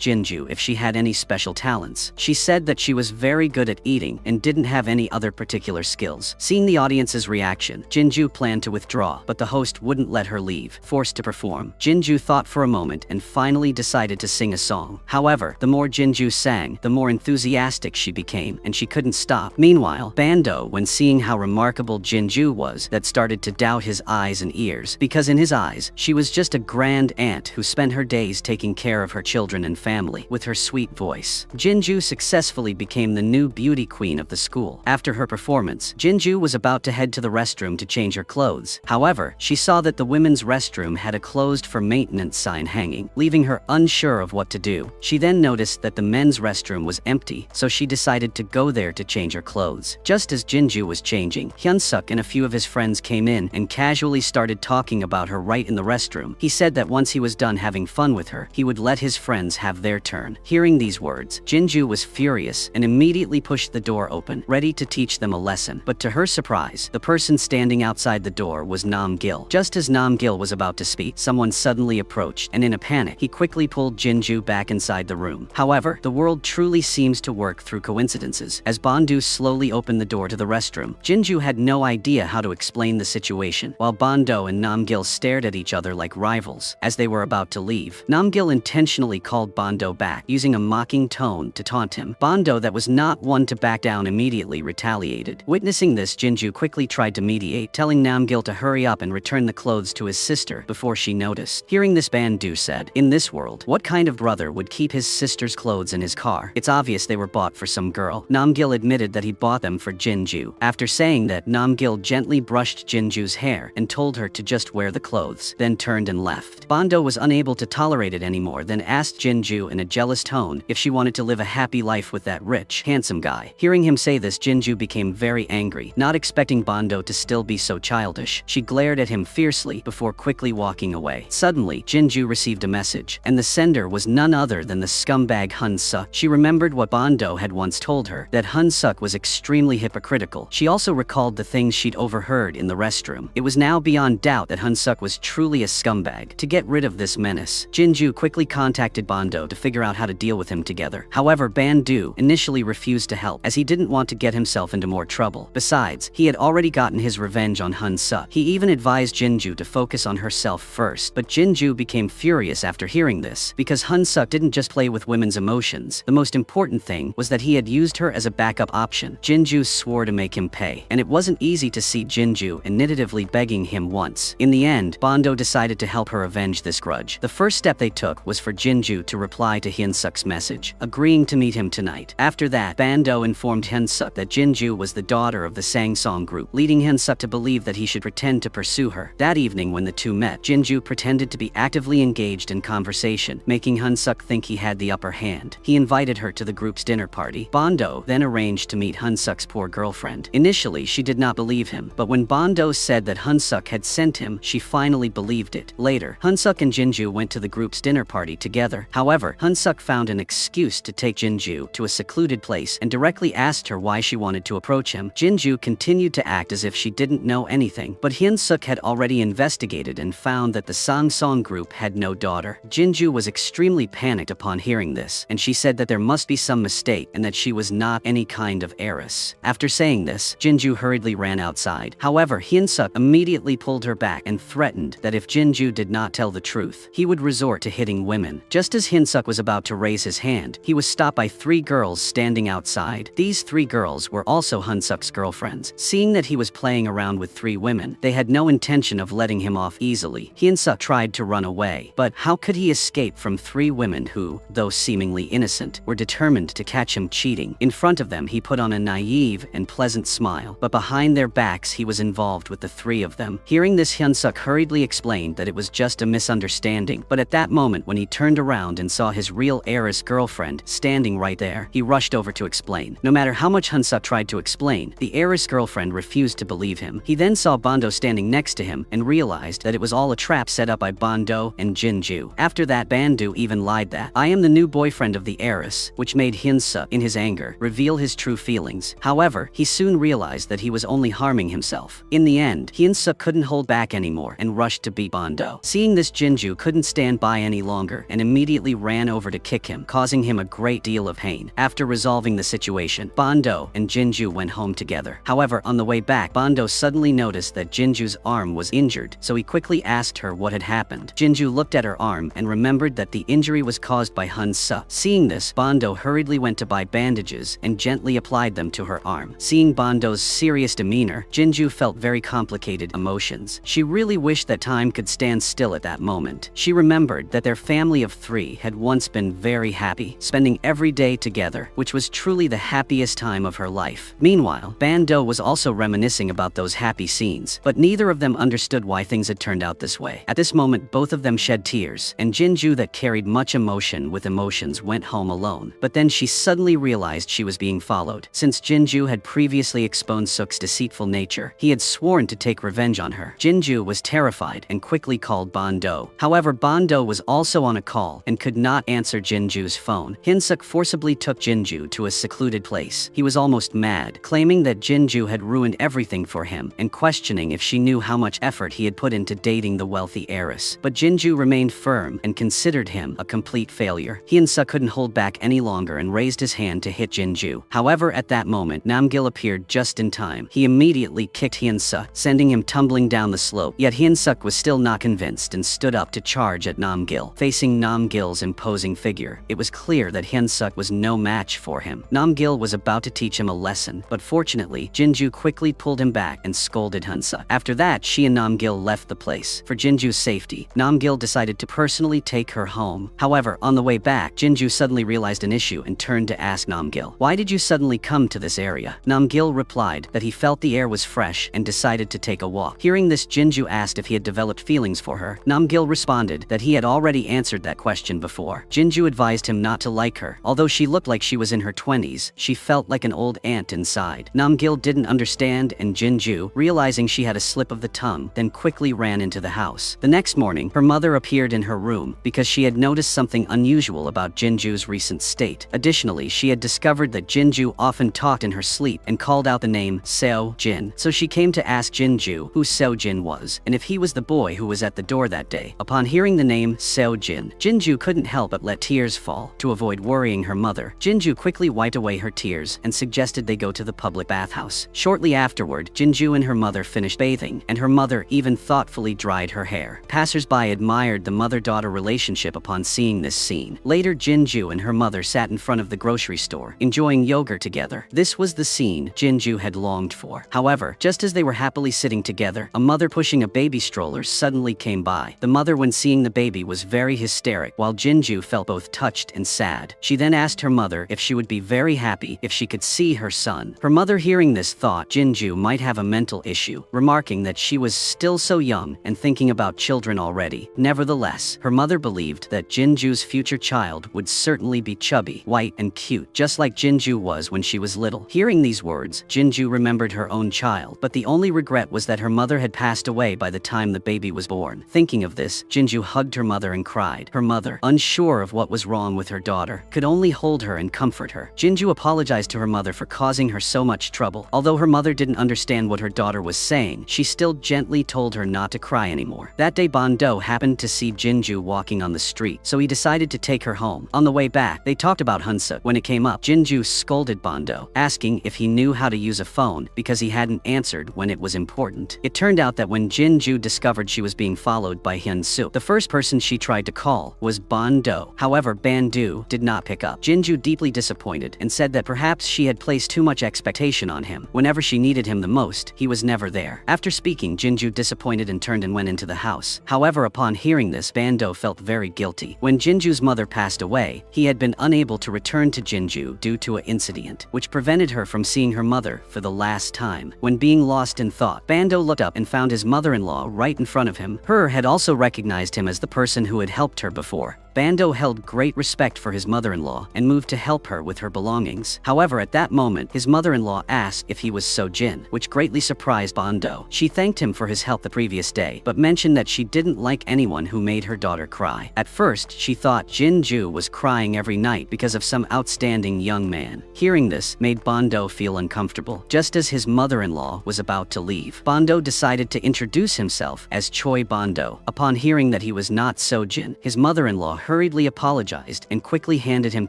A: Jinju if she had any special talents. She said that she was very good at eating and didn't have any other particular skills. Seeing the audience's reaction, Jinju planned to withdraw, but the host wouldn't let her leave, forced to perform. Jinju thought for a moment and finally decided to sing a song. However, the more Jinju sang, the more enthusiastic she became, and she couldn't stop. Meanwhile, Bando, when seeing how remarkable Jinju was, that started to doubt his eyes and ears, because in his eyes, she was just a grand aunt who spent her days taking care of her children and family with her sweet voice. Jinju successfully became the new beauty queen of the school. After her performance, Jinju was about to head to the restroom to change her clothes. However, she saw that the women's restroom had a closed for maintenance sign hanging, leaving her unsure of what to do. She then noticed that the men's restroom was empty, so she decided to go there to change her clothes. Just as Jinju was changing, Hyunsuk and a few of his friends came in and casually started talking about her right in the restroom. He said that once he was done having fun with her, he would let his friends have their turn. Hearing these words, Jinju was furious and immediately pushed the door open, ready to teach them a lesson. But to her surprise, the person standing outside the door was Namgil. Just as Namgil was about to speak, someone suddenly approached, and in a panic, he quickly pulled Jinju back inside the room. However, the world truly seems to work through coincidences. As Bandu slowly opened the door to the restroom, Jinju had no idea how to explain the situation, while Bando and Namgil stared at each other like rivals. As they were about to leave, Namgil intentionally called Bando back, using a mocking tone to taunt him. Bando, that was not one to back down, immediately retaliated. Witnessing this, Jinju quickly tried to mediate, telling Namgil to hurry up and return the clothes to his sister before she noticed. Hearing this, Bandu said, "In this world, what kind of brother would keep his sister's clothes in his car? It's obvious they were bought for some girl." Namgil admitted that he bought them for Jinju. After saying that, Namgil gently brushed Jinju's hair and told her to just wear the clothes, then turned and left. Bando was unable to tolerate it anymore, then asked Jinju in a jealous tone if she wanted to live a happy life with that rich, handsome guy. Hearing him say this, Jinju became very angry, not expecting Bando to still be so childish. She glared at him fiercely before quickly walking away. Suddenly, Jinju received a message, and the sender was none other than the scumbag Hyunsuk. She remembered what Bando had once told her, that Hyunsuk was extremely hypocritical. She also recalled the things she'd overheard in the restroom. It was now beyond doubt that Hyunsuk was truly a scumbag. To get rid of this menace, Jinju quickly contacted Bando to figure out how to deal with him together. However, Bandu initially refused to help, as he didn't want to get himself into more trouble. Besides, he had already gotten his revenge on Hyunsuk. He even advised Jinju to focus on herself first, but Jinju became furious after hearing this, because Hyunsuk didn't just play with women's emotions. The most important thing was that he had used her as a backup option. Jinju swore to make him pay, and it wasn't easy to see Jinju initiatively begging him once. In the end, Bando decided to help her avenge this grudge. The first step they took was for Jinju to reply to Hyunsuk's message, agreeing to meet him tonight. After that, Bando informed Hyunsuk that Jinju was the daughter of the Sangsong group, leading Hyunsuk to believe that he should pretend to pursue her. That evening, when the two met, Jinju pretended to be actively engaged in conversation, making Hyunsuk think he had the upper hand. He invited her to the group's dinner party. Bando then arranged to meet Hyunsuk's poor girlfriend. Initially, she did not believe him, but when Bando said that Hyunsuk had sent him, she finally believed it. Later, Hyunsuk and Jinju went to the group's dinner party together. However, Hyunsuk found an excuse to take Jinju to a secluded place and directly asked her why she wanted to approach him. Jinju continued to act as if she didn't know anything, but Hyunsuk had already investigated and found that the Sangsong group had no daughter. Jinju was extremely panicked upon hearing this, and she said that there must be some mistake and that she was not any kind of heiress. After saying this, Jinju hurriedly ran outside. However, Hyunsuk immediately pulled her back and threatened that if Jinju did not tell the truth, he would resort to hitting women. Just as Hyunsuk was about to raise his hand, he was stopped by 3 girls standing outside. These 3 girls were also Hyunsuk's girlfriends. Seeing that he was playing around with 3 women, they had no intention of letting him off easily. Hyunsuk tried to run away, but how could he escape from 3 women who, though seemingly innocent, were determined to catch him cheating? In front of them, he put on a naive and pleasant smile, but behind their backs, he was involved with the 3 of them. Hearing this, Hyunsuk hurriedly explained that it was just a misunderstanding, but at that moment, when he turned around and saw his real heiress girlfriend standing right there, he rushed over to explain. No matter how much Hyunsuk tried to explain, the heiress girlfriend refused to believe him. He then saw Bando standing next to him and realized that it was all a trap set up by Bando and Jinju. After that, Bandu even lied that, "I am the new boyfriend of the heiress," which made Hyunsuk, in his anger, reveal his true feelings. However, he soon realized that he was only harming himself. In the end, Hyun-suk couldn't hold back anymore and rushed to beat Ban-do. Seeing this, Jinju couldn't stand by any longer and immediately ran over to kick him, causing him a great deal of pain. After resolving the situation, Ban-do and Jinju went home together. However, on the way back, Ban-do suddenly noticed that Jinju's arm was injured, so he quickly asked her what had happened. Jinju looked at her arm and remembered that the injury was caused by Hyun-suk. Seeing this, Ban-do hurriedly went to buy bandages and gently applied them to her arm. Seeing Ban-do's serious demeanor, Jinju felt very complicated emotions. She really wished that time could stand still at that moment. She remembered that their family of 3 had once been very happy, spending every day together, which was truly the happiest time of her life. Meanwhile, Ban-do was also reminiscing about those happy scenes, but neither of them understood why things had turned out this way. At this moment, both of them shed tears, and Jinju, that carried much emotion with emotions, went home alone. But then she suddenly realized she was being followed. Since Jinju had previously exposed Suk's deceitful nature, he had sworn to take revenge on her. Jinju was terrified and quickly called Ban-do. However, Ban-do was also on a call and could not answer Jinju's phone. Hyun-suk forcibly took Jinju to a secluded place. He was almost mad, claiming that Jinju had ruined everything for him and questioning if she knew how much effort he had put into dating the wealthy heiress. But Jinju remained firm and considered him a complete failure. Hyun-suk couldn't hold back any longer and raised his hand to hit Jinju. However, at that moment, Namgil appeared just in time. He immediately kicked Hyun-suk, sending him tumbling down the slope. Yet Hyun-suk was still not convinced and stood up to charge at Namgil. Facing Namgil's imposing figure, it was clear that Hyun-suk was no match for him. Namgil was about to teach him a lesson, but fortunately, Jinju quickly pulled him back and scolded Hyun-suk. After that, she and Namgil left the place. For Jinju's safety, Namgil decided to personally take her home. However, on the way back, Jinju suddenly realized an issue and turned to ask Namgil, "Why did you suddenly come to this area?" Namgil replied that he felt the air was fresh and decided to take a walk. Hearing this, Jinju asked if he had developed feelings for her. Namgil responded that he had already answered that question before. Jinju advised him not to like her. Although she looked like she was in her 20s, she felt like an old aunt inside. Namgil didn't understand, and Jinju, realizing she had a slip of the tongue, then quickly ran into the house. The next morning, her mother appeared in her room because she had noticed something unusual about Jinju's recent state. Additionally, she had discovered that Jinju often talked in her sleep and called out the name Seo-jin. So she came to ask Jinju who Seo-jin was and if he was the boy who was at the door that day. Upon hearing the name Seo-jin, Jinju couldn't help but let tears fall. To avoid worrying her mother, Jinju quickly wiped away her tears and suggested they go to the public bathhouse. Shortly afterward, Jinju and her mother finished bathing, and her mother even thoughtfully dried her hair. Passers-by admired the mother-daughter relationship upon seeing this scene. Later, Jinju and her mother sat in front of the grocery store, enjoying yogurt together. This was the scene Jinju had longed for. However, just as they were happily sitting together, a mother pushing a baby stroller suddenly came by. The mother, when seeing the baby, was very hysteric, while Jinju felt both touched and sad. She then asked her mother if she would be very happy if she could see her son. Her mother, hearing this, thought Jinju might have a mental issue, remarking that she was still so young and thinking about children already. Nevertheless, her mother believed that Jinju's future child would certainly be chubby, white, and cute, just like Jinju was when she was little. Hearing these words, Jinju remembered her own child, but the only regret was that her mother had passed away by the time the baby was born. Thinking of this, Jinju hugged her mother and cried. Her mother, unsure of what was wrong with her daughter, could only hold her and comfort her. Jinju apologized to her mother for causing her so much trouble. Although her mother didn't understand what her daughter was saying, she still gently told her not to cry anymore. That day, Ban-do happened to see Jinju walking on the street, so he decided to take her home. On the way back, they talked about Hyun-suk. When it came up, Jinju scolded Ban-do, asking if he knew how to use a phone because he hadn't answered when it was important. It turned out that when Jinju discovered she was being followed by Hyun-suk, the first person she tried to call was Ban-do. However, Ban-do did not pick up. Jinju, deeply disappointed, and said that perhaps she had placed too much expectation on him. Whenever she needed him the most, he was never there. After speaking, Jinju disappointed and turned and went into the house. However, upon hearing this, Ban-do felt very guilty. When Jinju's mother passed away, he had been unable to return to Jinju due to an incident, which prevented her from seeing her mother for the last time. When being lost in thought, Ban-do looked up and found his mother-in-law right in front of him. Her had also recognized him as the person who had helped her before. Ban-do held great respect for his mother-in-law and moved to help her with her belongings. However, at that moment, his mother-in-law asked if he was Seo-jin, which greatly surprised Ban-do. She thanked him for his help the previous day, but mentioned that she didn't like anyone who made her daughter cry. At first, she thought Jinju was crying every night because of some outstanding young man. again. Hearing this made Bando feel uncomfortable. Just as his mother-in-law was about to leave, Bando decided to introduce himself as Choi Bando. Upon hearing that he was not Sojin, his mother-in-law hurriedly apologized and quickly handed him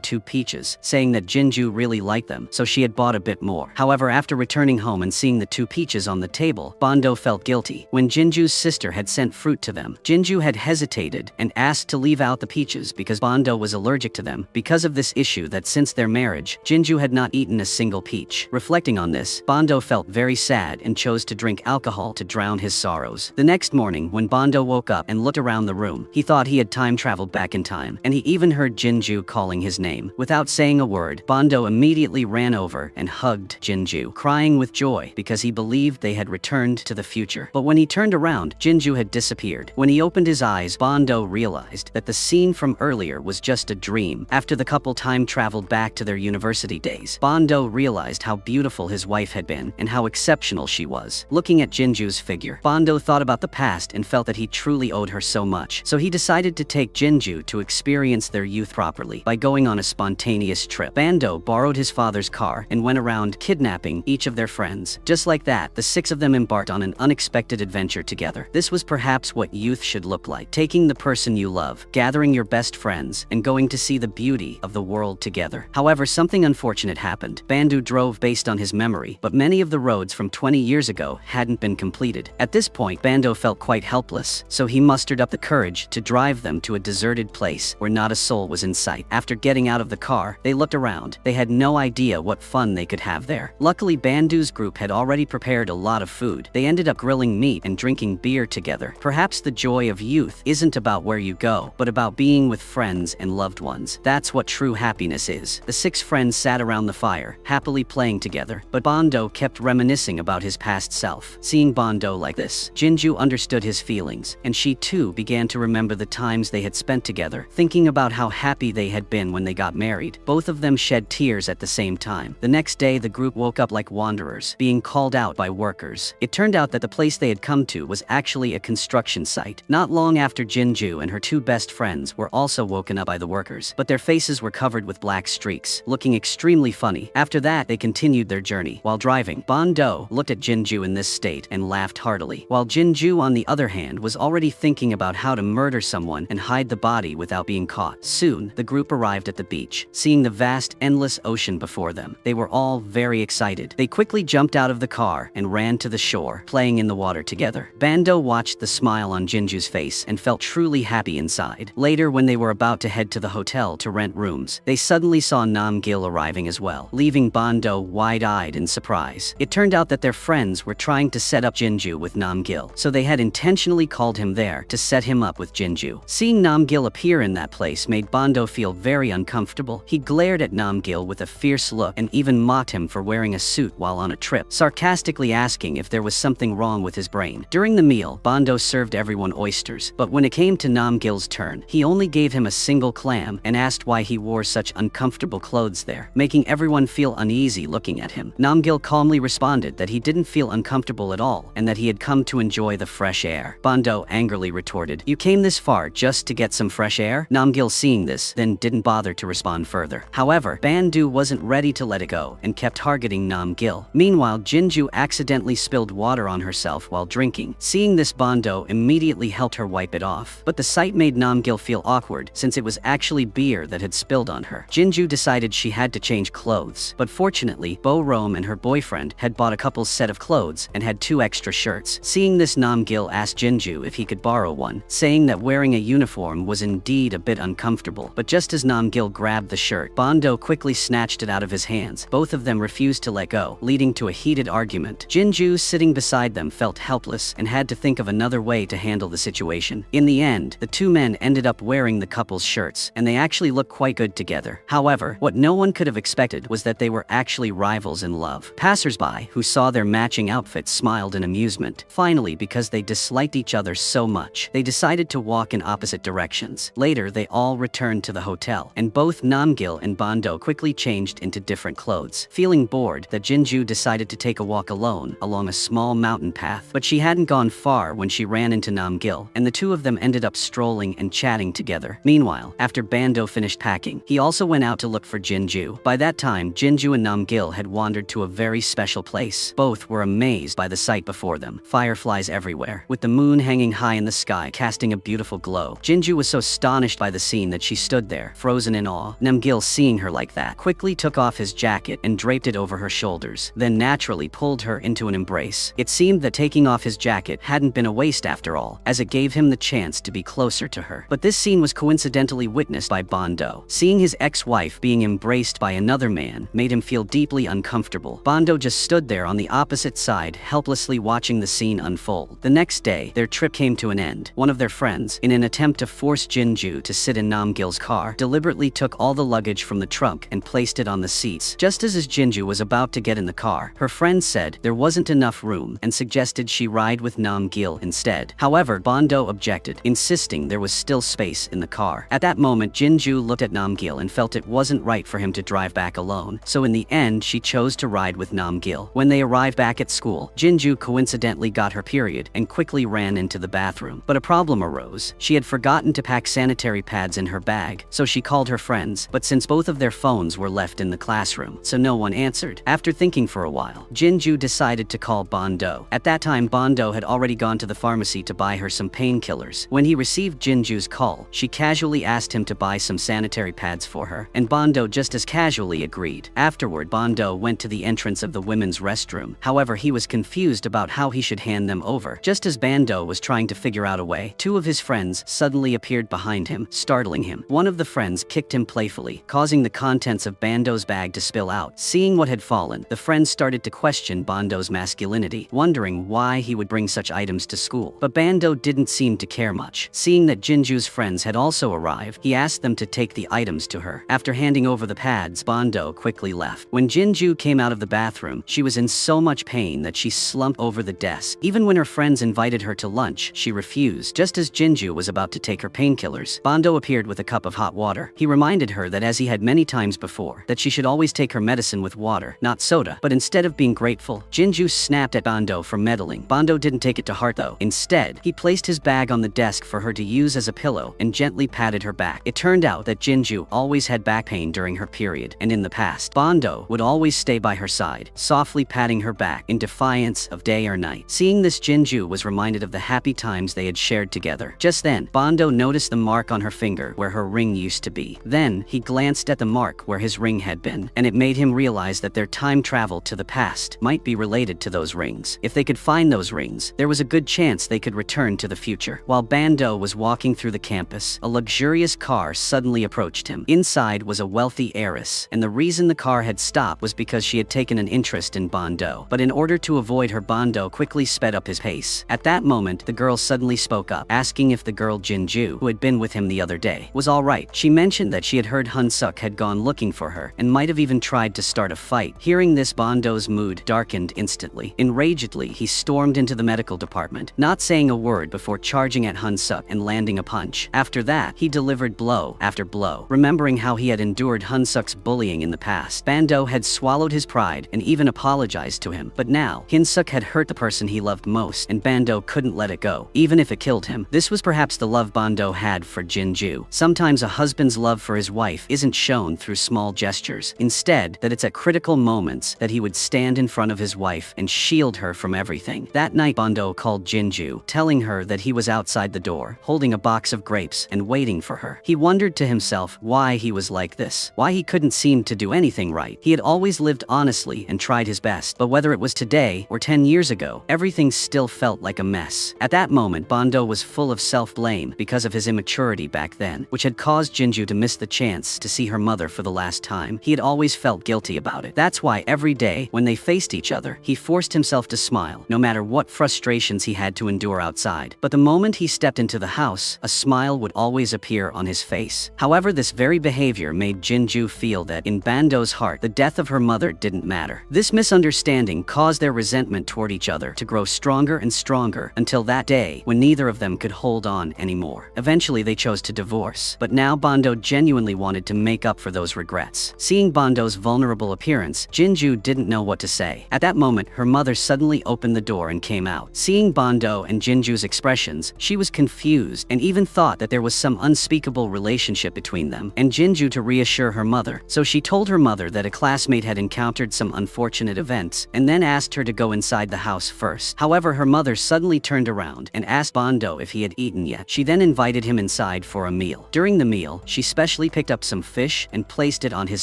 A: 2 peaches, saying that Jinju really liked them, so she had bought a bit more. However, after returning home and seeing the 2 peaches on the table, Bando felt guilty. When Jinju's sister had sent fruit to them, Jinju had hesitated and asked to leave out the peaches because Bando was allergic to them. Because of this issue that since their marriage, Jinju had not eaten a single peach. Reflecting on this, Bando felt very sad and chose to drink alcohol to drown his sorrows. The next morning, when Bando woke up and looked around the room, he thought he had time traveled back in time, and he even heard Jinju calling his name. Without saying a word, Bando immediately ran over and hugged Jinju, crying with joy because he believed they had returned to the future. But when he turned around, Jinju had disappeared. When he opened his eyes, Bando realized that the scene from earlier was just a dream. After the couple time traveled back to their university days, Bando realized how beautiful his wife had been and how exceptional she was. Looking at Jinju's figure, Bando thought about the past and felt that he truly owed her so much. So he decided to take Jinju to experience their youth properly by going on a spontaneous trip. Bando borrowed his father's car and went around kidnapping each of their friends. Just like that, the 6 of them embarked on an unexpected adventure together. This was perhaps what youth should look like: taking the person you love, gathering your best friends, and going to see the beauty of the world together. However, something unfortunate happened. Bando drove based on his memory, but many of the roads from 20 years ago hadn't been completed. At this point, Bando felt quite helpless, so he mustered up the courage to drive them to a deserted place where not a soul was in sight. After getting out of the car, they looked around. They had no idea what fun they could have there. Luckily, Bando's group had already prepared a lot of food. They ended up grilling meat and drinking beer together. Perhaps the joy of youth isn't about where you go, but about being with friends and loved ones. That's what true happiness is. The 6 friends sat around the fire, happily playing together, but Bando kept reminiscing about his past self. Seeing Bando like this, Jinju understood his feelings, and she too began to remember the times they had spent together, thinking about how happy they had been when they got married. Both of them shed tears at the same time. The next day, the group woke up like wanderers, being called out by workers. It turned out that the place they had come to was actually a construction site. Not long after, Jinju and her 2 best friends were also woken up by the workers, but their faces were covered with black streaks, looking extremely funny. After that, they continued their journey. While driving, Bando looked at Jinju in this state and laughed heartily, while Jinju, on the other hand, was already thinking about how to murder someone and hide the body without being caught. Soon, the group arrived at the beach. Seeing the vast, endless ocean before them, they were all very excited. They quickly jumped out of the car and ran to the shore, playing in the water together. Bando watched the smile on Jinju's face and felt truly happy inside. Later, when they were about to head to the hotel to rent rooms, they suddenly saw Namgil arriving as well, leaving Bando wide-eyed in surprise. It turned out that their friends were trying to set up Jinju with Namgil, so they had intentionally called him there to set him up with Jinju. Seeing Namgil appear in that place made Bando feel very uncomfortable. He glared at Namgil with a fierce look and even mocked him for wearing a suit while on a trip, sarcastically asking if there was something wrong with his brain. During the meal, Bando served everyone oysters, but when it came to Namgil's turn, he only gave him a single clam and asked why he wore such uncomfortable clothes there, making everyone feel uneasy looking at him. Namgil calmly responded that he didn't feel uncomfortable at all and that he had come to enjoy the fresh air. Bando angrily retorted, "You came this far just to get some fresh air?" Namgil, seeing this, then didn't bother to respond further. However, Bando wasn't ready to let it go and kept targeting Namgil. Meanwhile, Jinju accidentally spilled water on herself while drinking. Seeing this, Bando immediately helped her wipe it off, but the sight made Namgil feel awkward since it was actually beer that had spilled on her. Jinju decided she had to change clothes, but fortunately, Bo-Rome and her boyfriend had bought a couple's set of clothes and had 2 extra shirts. Seeing this, Namgil asked Jinju if he could borrow one, saying that wearing a uniform was indeed a bit uncomfortable. But just as Namgil grabbed the shirt, Bando quickly snatched it out of his hands. Both of them refused to let go, leading to a heated argument. Jinju, sitting beside them, felt helpless and had to think of another way to handle the situation. In the end, the 2 men ended up wearing the couple's shirts, and they actually looked quite good together. However, what no one could have expected was that they were actually rivals in love. Passersby who saw their matching outfits smiled in amusement. Finally, because they disliked each other so much, they decided to walk in opposite directions. Later, they all returned to the hotel, and both Namgil and Bando quickly changed into different clothes. Feeling bored, the Jinju decided to take a walk alone along a small mountain path, but she hadn't gone far when she ran into Namgil, and the 2 of them ended up strolling and chatting together. Meanwhile, after Bando finished packing, he also went out to look for Jinju. By that time, Jinju and Namgil had wandered to a very special place. Both were amazed by the sight before them. Fireflies everywhere, with the moon hanging high in the sky, casting a beautiful glow. Jinju was so astonished by the scene that she stood there, frozen in awe. Namgil, seeing her like that, quickly took off his jacket and draped it over her shoulders, then naturally pulled her into an embrace. It seemed that taking off his jacket hadn't been a waste after all, as it gave him the chance to be closer to her. But this scene was coincidentally witnessed by Bando. Seeing his ex-wife being embraced by another man made him feel deeply uncomfortable. Bando just stood there on the opposite side, helplessly watching the scene unfold. The next day, their trip came to an end. One of their friends, in an attempt to force Jinju to sit in Namgil's car, deliberately took all the luggage from the trunk and placed it on the seats. Just as Jinju was about to get in the car, her friend said there wasn't enough room and suggested she ride with Namgil instead. However, Bando objected, insisting there was still space in the car. At that moment, Jinju looked at Namgil and felt it wasn't right for him to drive back alone, so in the end, she chose to ride with Namgil. When they arrived back at school, Jinju coincidentally got her period and quickly ran into the bathroom. But a problem arose. She had forgotten to pack sanitary pads in her bag, so she called her friends, but since both of their phones were left in the classroom, so no one answered. After thinking for a while, Jinju decided to call Bando. At that time, Bando had already gone to the pharmacy to buy her some painkillers. When he received Jinju's call, she casually asked him to buy some sanitary pads for her, and Bando just as casually agreed. Afterward, Bando went to the entrance of the women's restroom. However, he was confused about how he should hand them over. Just as Bando was trying to figure out a way, two of his friends suddenly appeared behind him, startling him. One of the friends kicked him playfully, causing the contents of Bando's bag to spill out. Seeing what had fallen, the friends started to question Bando's masculinity, wondering why he would bring such items to school. But Bando didn't seem to care much. Seeing that Jinju's friends had also arrived, he asked them to take the items to her. After handing over the pads, Bando quickly left. When Jinju came out of the bathroom, she was in so much pain that she slumped over the desk. Even when her friends invited her to lunch, she refused. Just as Jinju was about to take her painkillers, Bando appeared with a cup of hot water. He reminded her that, as he had many times before, that she should always take her medicine with water, not soda. But instead of being grateful, Jinju snapped at Bando for meddling. Bando didn't take it to heart though. Instead, he placed his bag on the desk for her to use as a pillow and gently patted her back. It turned out that Jinju always had back pain during her period, and in the past, Bando would always stay by her side, softly patting her back in defiance of day or night. Seeing this, Jinju was reminded of the happy times they had shared together. Just then, Bando noticed the mark on her finger where her ring used to be. Then, he glanced at the mark where his ring had been, and it made him realize that their time travel to the past might be related to those rings. If they could find those rings, there was a good chance they could return to the future. While Bando was walking through the campus, a luxurious car suddenly approached him. Inside was a wealthy heiress, and the reason the car had stopped was because she had taken an interest in Bando. But in order to avoid her, Bando quickly sped up his pace. At that moment, the girl suddenly spoke up, asking if the girl Jinju, who had been with him the other day, was alright. She mentioned that she had heard Hunsuk had gone looking for her, and might have even tried to start a fight. Hearing this, Bando's mood darkened instantly. Enragedly, he stormed into the medical department, not saying a word before charging at Hunsuk and landing a punch. After that, he delivered blow after blow. Remembering how he had endured Hunsuk's bullying in the past, Bando had swallowed his pride and even apologized to him. But now, Hunsuk had hurt the person he loved most, and Bando couldn't let it go, even if it killed him. This was perhaps the love Bando had for Jinju. Sometimes a husband's love for his wife isn't shown through small gestures. Instead, that it's at critical moments that he would stand in front of his wife and shield her from everything. That night, Bando called Jinju, telling her that he was outside the door, holding a box of grapes and waiting for her. He wondered to himself why he was like this, why he couldn't seem to do anything right. He had always lived honestly and tried his best, but whether it was today or 10 years ago, everything still felt like a mess. At that moment, Bando was full of self-blame because of his immaturity back then, which had caused Jinju to miss the chance to see her mother for the last time. He had always felt guilty about it. That's why every day, when they faced each other, he forced himself to smile, no matter what frustrations he had to endure outside. But the moment he stepped into the house, a smile would always appear on his face. However, this very behavior made Jinju feel that, in Bando's heart, the death of her mother didn't matter. This misunderstanding caused their resentment toward each other to grow stronger and stronger until that day when neither of them could hold on anymore. Eventually, they chose to divorce, but now Bando genuinely wanted to make up for those regrets. Seeing Bando's vulnerable appearance, Jinju didn't know what to say. At that moment, her mother suddenly opened the door and came out. Seeing Bando and Jinju's expressions, she was confused and even thought that there was some unspeakable relationship between them. And Jinju, to reassure her mother, So she told her mother that a classmate had encountered some unfortunate events and then asked her to go inside the house first. However, her mother suddenly turned around and asked Bando if he had eaten yet. She then invited him inside for a meal. During the meal, she specially picked up some fish and placed it on his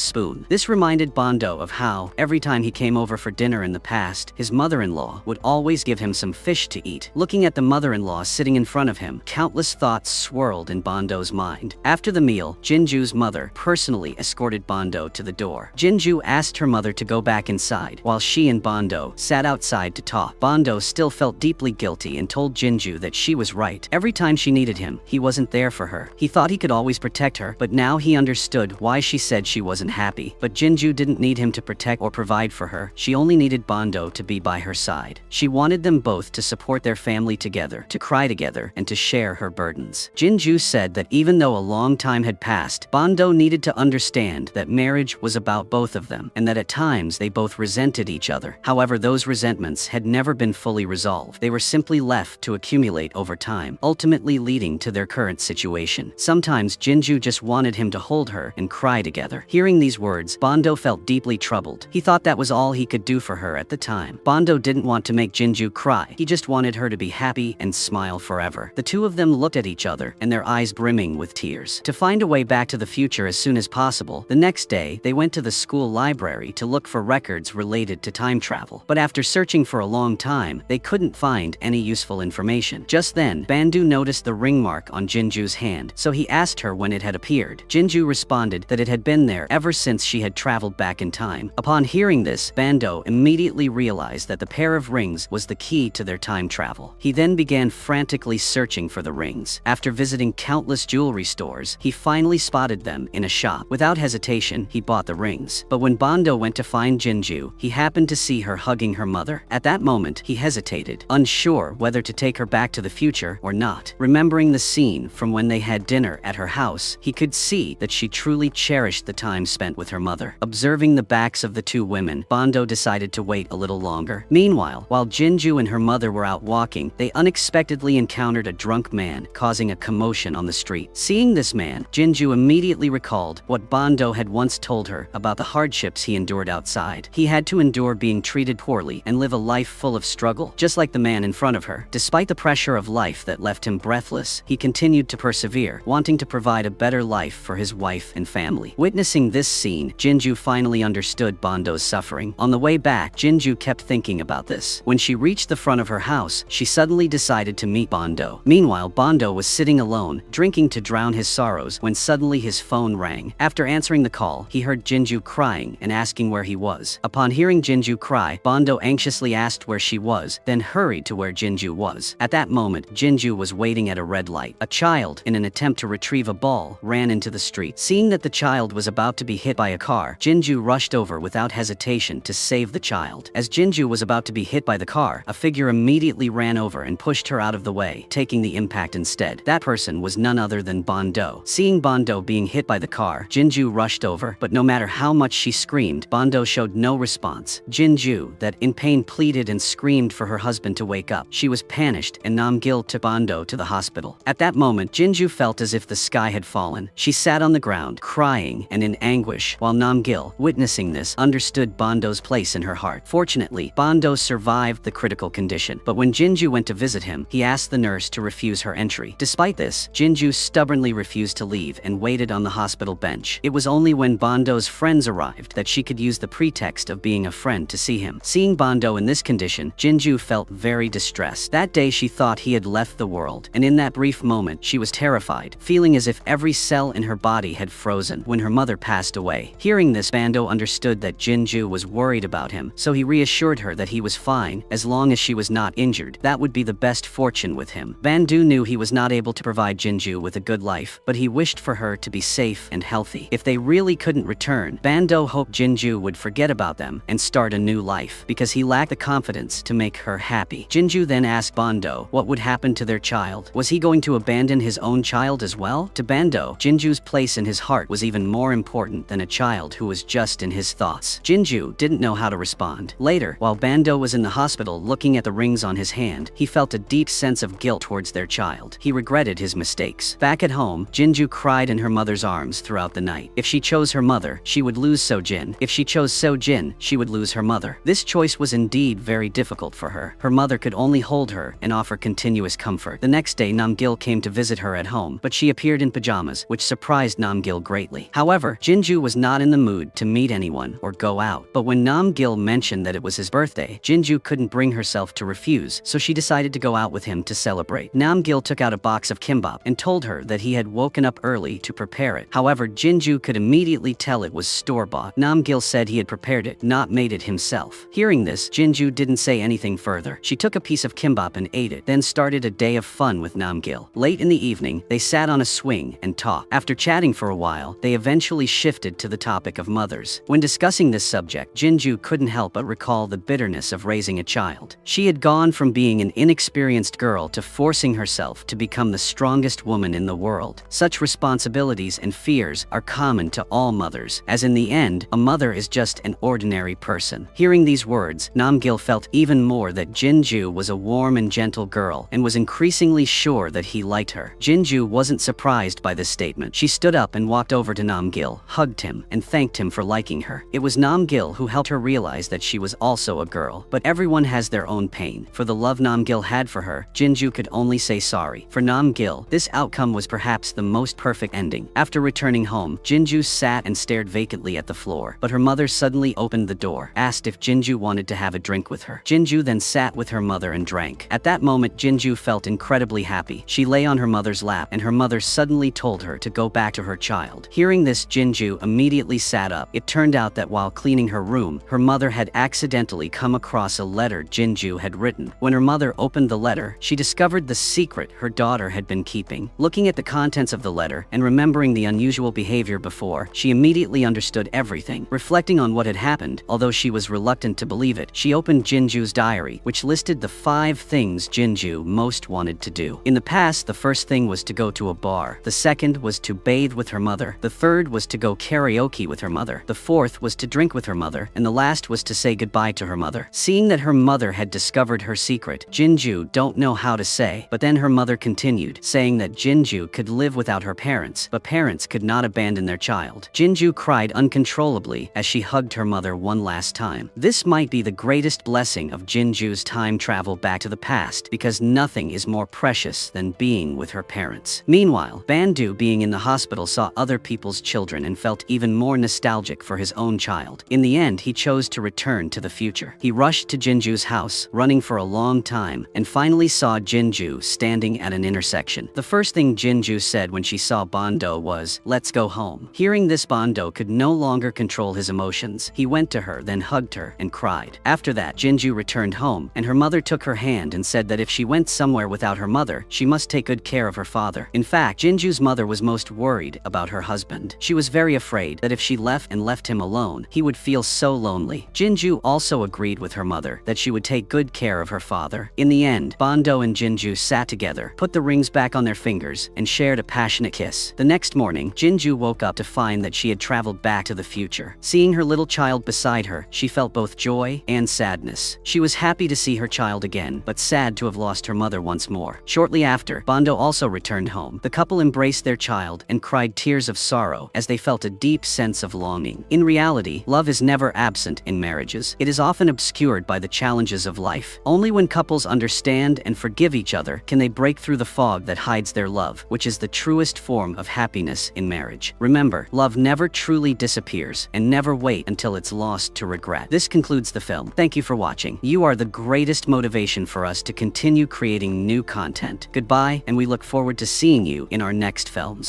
A: spoon. This reminded Bando of how, every time he came over for dinner in the past, his mother-in-law would always give him some fish to eat. Looking at the mother-in-law sitting in front of him, countless thoughts swirled in Bando's mind. After the meal, Jinju's mother personally escorted Bando to the door. Jinju asked her mother to go back inside, while she and Bando sat outside to talk. Bando still felt deeply guilty and told Jinju that she was right. Every time she needed him, he wasn't there for her. He thought he could always protect her, but now he understood why she said she wasn't happy. But Jinju didn't need him to protect or provide for her. She only needed Bando to be by her side. She wanted them both to support their family together, to cry together, and to share her burdens. Jinju said that even though a long time had passed, Bando needed to understand that marriage was about both of them, and that at times they both resented each other. However, those resentments had never been fully resolved. They were simply left to accumulate over time, ultimately leading to their current situation. Sometimes Jinju just wanted him to hold her and cry together. Hearing these words, Bando felt deeply troubled. He thought that was all he could do for her at the time. Bando didn't want to make Jinju cry. He just wanted her to be happy and smile forever. The two of them looked at each other, and their eyes brimming with tears. To find a way back to the future as soon as possible, the next day, they went to the school library to look for records related to time travel. But after searching for a long time, they couldn't find any useful information. Just then, Bandu noticed the ring mark on Jinju's hand, so he asked her when it had appeared. Jinju responded that it had been there ever since she had traveled back in time. Upon hearing this, Bando immediately realized that the pair of rings was the key to their time travel. He then began frantically searching for the rings. After visiting countless jewelry stores, he finally spotted them in a shop. Without hesitation, he bought the rings. But when Bando went to find Jinju, he happened to see her hugging her mother. At that moment, he hesitated, unsure whether to take her back to the future or not. Remembering the scene from when they had dinner at her house, he could see that she truly cherished the time spent with her mother. Observing the backs of the two women, Bando decided to wait a little longer. Meanwhile, while Jinju and her mother were out walking, they unexpectedly encountered a drunk man, causing a commotion on the street. Seeing this man, Jinju immediately recalled what Bando had once told her about the hardships he endured outside. He had to endure being treated poorly and live a life full of struggle, just like the man in front of her. Despite the pressure of life that left him breathless, he continued to persevere, wanting to provide a better life for his wife and family. Witnessing this scene, Jinju finally understood Bando's suffering. On the way back, Jinju kept thinking about this. When she reached the front of her house, she suddenly decided to meet Bando. Meanwhile, Bando was sitting alone, drinking to drown his sorrows, when suddenly his phone rang. After answering the call, he heard Jinju crying and asking where he was. Upon hearing Jinju cry, Bando anxiously asked where she was, then hurried to where Jinju was. At that moment, Jinju was waiting at a red light. A child, in an attempt to retrieve a ball, ran into the street. Seeing that the child was about to be hit by a car, Jinju rushed over without hesitation to save the child. As Jinju was about to be hit by the car, a figure immediately ran over and pushed her out of the way, taking the impact instead. That person was none other than Bando. Seeing Bando being hit by the car, Jinju rushed over, but no matter how much she screamed, Bando showed no response. Jinju, that in pain, pleaded and screamed for her husband to wake up. She was panicked, and Namgil took Bando to the hospital. At that moment, Jinju felt as if the sky had fallen. She sat on the ground, crying and in anguish, while Namgil, witnessing this, understood Bando's place in her heart. Fortunately, Bando survived the critical condition, but when Jinju went to visit him, he asked the nurse to refuse her entry. Despite this, Jinju stubbornly refused to leave and waited on the hospital bench. It was only when Bando's friends arrived that she could use the pretext of being a friend to see him. Seeing Bando in this condition, Jinju felt very distressed. That day she thought he had left the world, and in that brief moment, she was terrified, feeling as if every cell in her body had frozen when her mother passed away. Hearing this, Bando understood that Jinju was worried about him, so he reassured her that he was fine, as long as she was not injured. That would be the best fortune with him. Bandu knew he was not able to provide Jinju with a good life, but he wished for her to be safe and healthy. If they really couldn't return, Bando hoped Jinju would forget about them and start a new life, because he lacked the confidence to make her happy. Jinju then asked Bando what would happen to their child. Was he going to abandon his own child as well? To Bando, Jinju's place in his heart was even more important than a child who was just in his thoughts. Jinju didn't know how to respond. Later, while Bando was in the hospital looking at the rings on his hand, he felt a deep sense of guilt towards their child. He regretted his mistakes. Back at home, Jinju cried in her mother's arms throughout the night. If she chose chose her mother, she would lose Sojin. If she chose Sojin, she would lose her mother. This choice was indeed very difficult for her. Her mother could only hold her and offer continuous comfort. The next day, Namgil came to visit her at home, but she appeared in pajamas, which surprised Namgil greatly. However, Jinju was not in the mood to meet anyone or go out. But when Namgil mentioned that it was his birthday, Jinju couldn't bring herself to refuse, so she decided to go out with him to celebrate. Namgil took out a box of kimbap and told her that he had woken up early to prepare it. However, Jinju could immediately tell it was store-bought. Namgil said he had prepared it, not made it himself. Hearing this, Jinju didn't say anything further. She took a piece of kimbap and ate it, then started a day of fun with Namgil. Late in the evening, they sat on a swing and talked. After chatting for a while, they eventually shifted to the topic of mothers. When discussing this subject, Jinju couldn't help but recall the bitterness of raising a child. She had gone from being an inexperienced girl to forcing herself to become the strongest woman in the world. Such responsibilities and fears are common to all mothers, as in the end, a mother is just an ordinary person. Hearing these words, Namgil felt even more that Jinju was a warm and gentle girl and was increasingly sure that he liked her. Jinju wasn't surprised by this statement. She stood up and walked over to Namgil, hugged him, and thanked him for liking her. It was Namgil who helped her realize that she was also a girl. But everyone has their own pain. For the love Namgil had for her, Jinju could only say sorry. For Namgil, this outcome was perhaps the most perfect ending. After returning home, Jinju sat and stared vacantly at the floor, but her mother suddenly opened the door, asked if Jinju wanted to have a drink with her. Jinju then sat with her mother and drank. At that moment, Jinju felt incredibly happy. She lay on her mother's lap, and her mother suddenly told her to go back to her child. Hearing this, Jinju immediately sat up. It turned out that while cleaning her room, her mother had accidentally come across a letter Jinju had written. When her mother opened the letter, she discovered the secret her daughter had been keeping. Looking at the contents of the letter and remembering the unusual behavior before, she immediately understood everything. Reflecting on what had happened, although she was reluctant to believe it, she opened Jinju's diary, which listed the 5 things Jinju most wanted to do. In the past, the first thing was to go to a bar. The second was to bathe with her mother. The third was to go karaoke with her mother. The fourth was to drink with her mother. And the last was to say goodbye to her mother. Seeing that her mother had discovered her secret, Jinju don't know how to say. But then her mother continued, saying that Jinju could live without her parents, but parents could not abandon their child. Jinju cried uncontrollably as she hugged her mother one last time. This might be the greatest blessing of Jinju's time travel back to the past, because nothing is more precious than being with her parents. Meanwhile, Bandu, being in the hospital, saw other people's children and felt even more nostalgic for his own child. In the end, he chose to return to the future. He rushed to Jinju's house, running for a long time, and finally saw Jinju standing at an intersection. The first thing Jinju said when she saw Bando was, "Let's go home." Hearing this, Bando could no longer control his emotions. He went to her, then hugged her, and cried. After that, Jinju returned home, and her mother took her hand and said that if she went somewhere without her mother, she must take good care of her father. In fact, Jinju's mother was most worried about her husband. She was very afraid that if she left him alone, he would feel so lonely. Jinju also agreed with her mother that she would take good care of her father. In the end, Bando and Jinju sat together, put the rings back on their fingers, and shared a passionate kiss. The next morning, Jinju woke up to find that she had traveled back to the future. Seeing her little child beside her, she felt both joy and sadness. She was happy to see her child again, but sad to have lost her mother once more. Shortly after, Bando also returned home. The couple embraced their child and cried tears of sorrow as they felt a deep sense of longing. In reality, love is never absent in marriages. It is often obscured by the challenges of life. Only when couples understand and forgive each other can they break through the fog that hides their love, which is the truest form of happiness in marriage. Remember, love never truly disappears, and never wait until it's lost to regret. This concludes the film. Thank you for watching. You are the greatest motivation for us to continue creating new content. Goodbye, and we look forward to seeing you in our next films.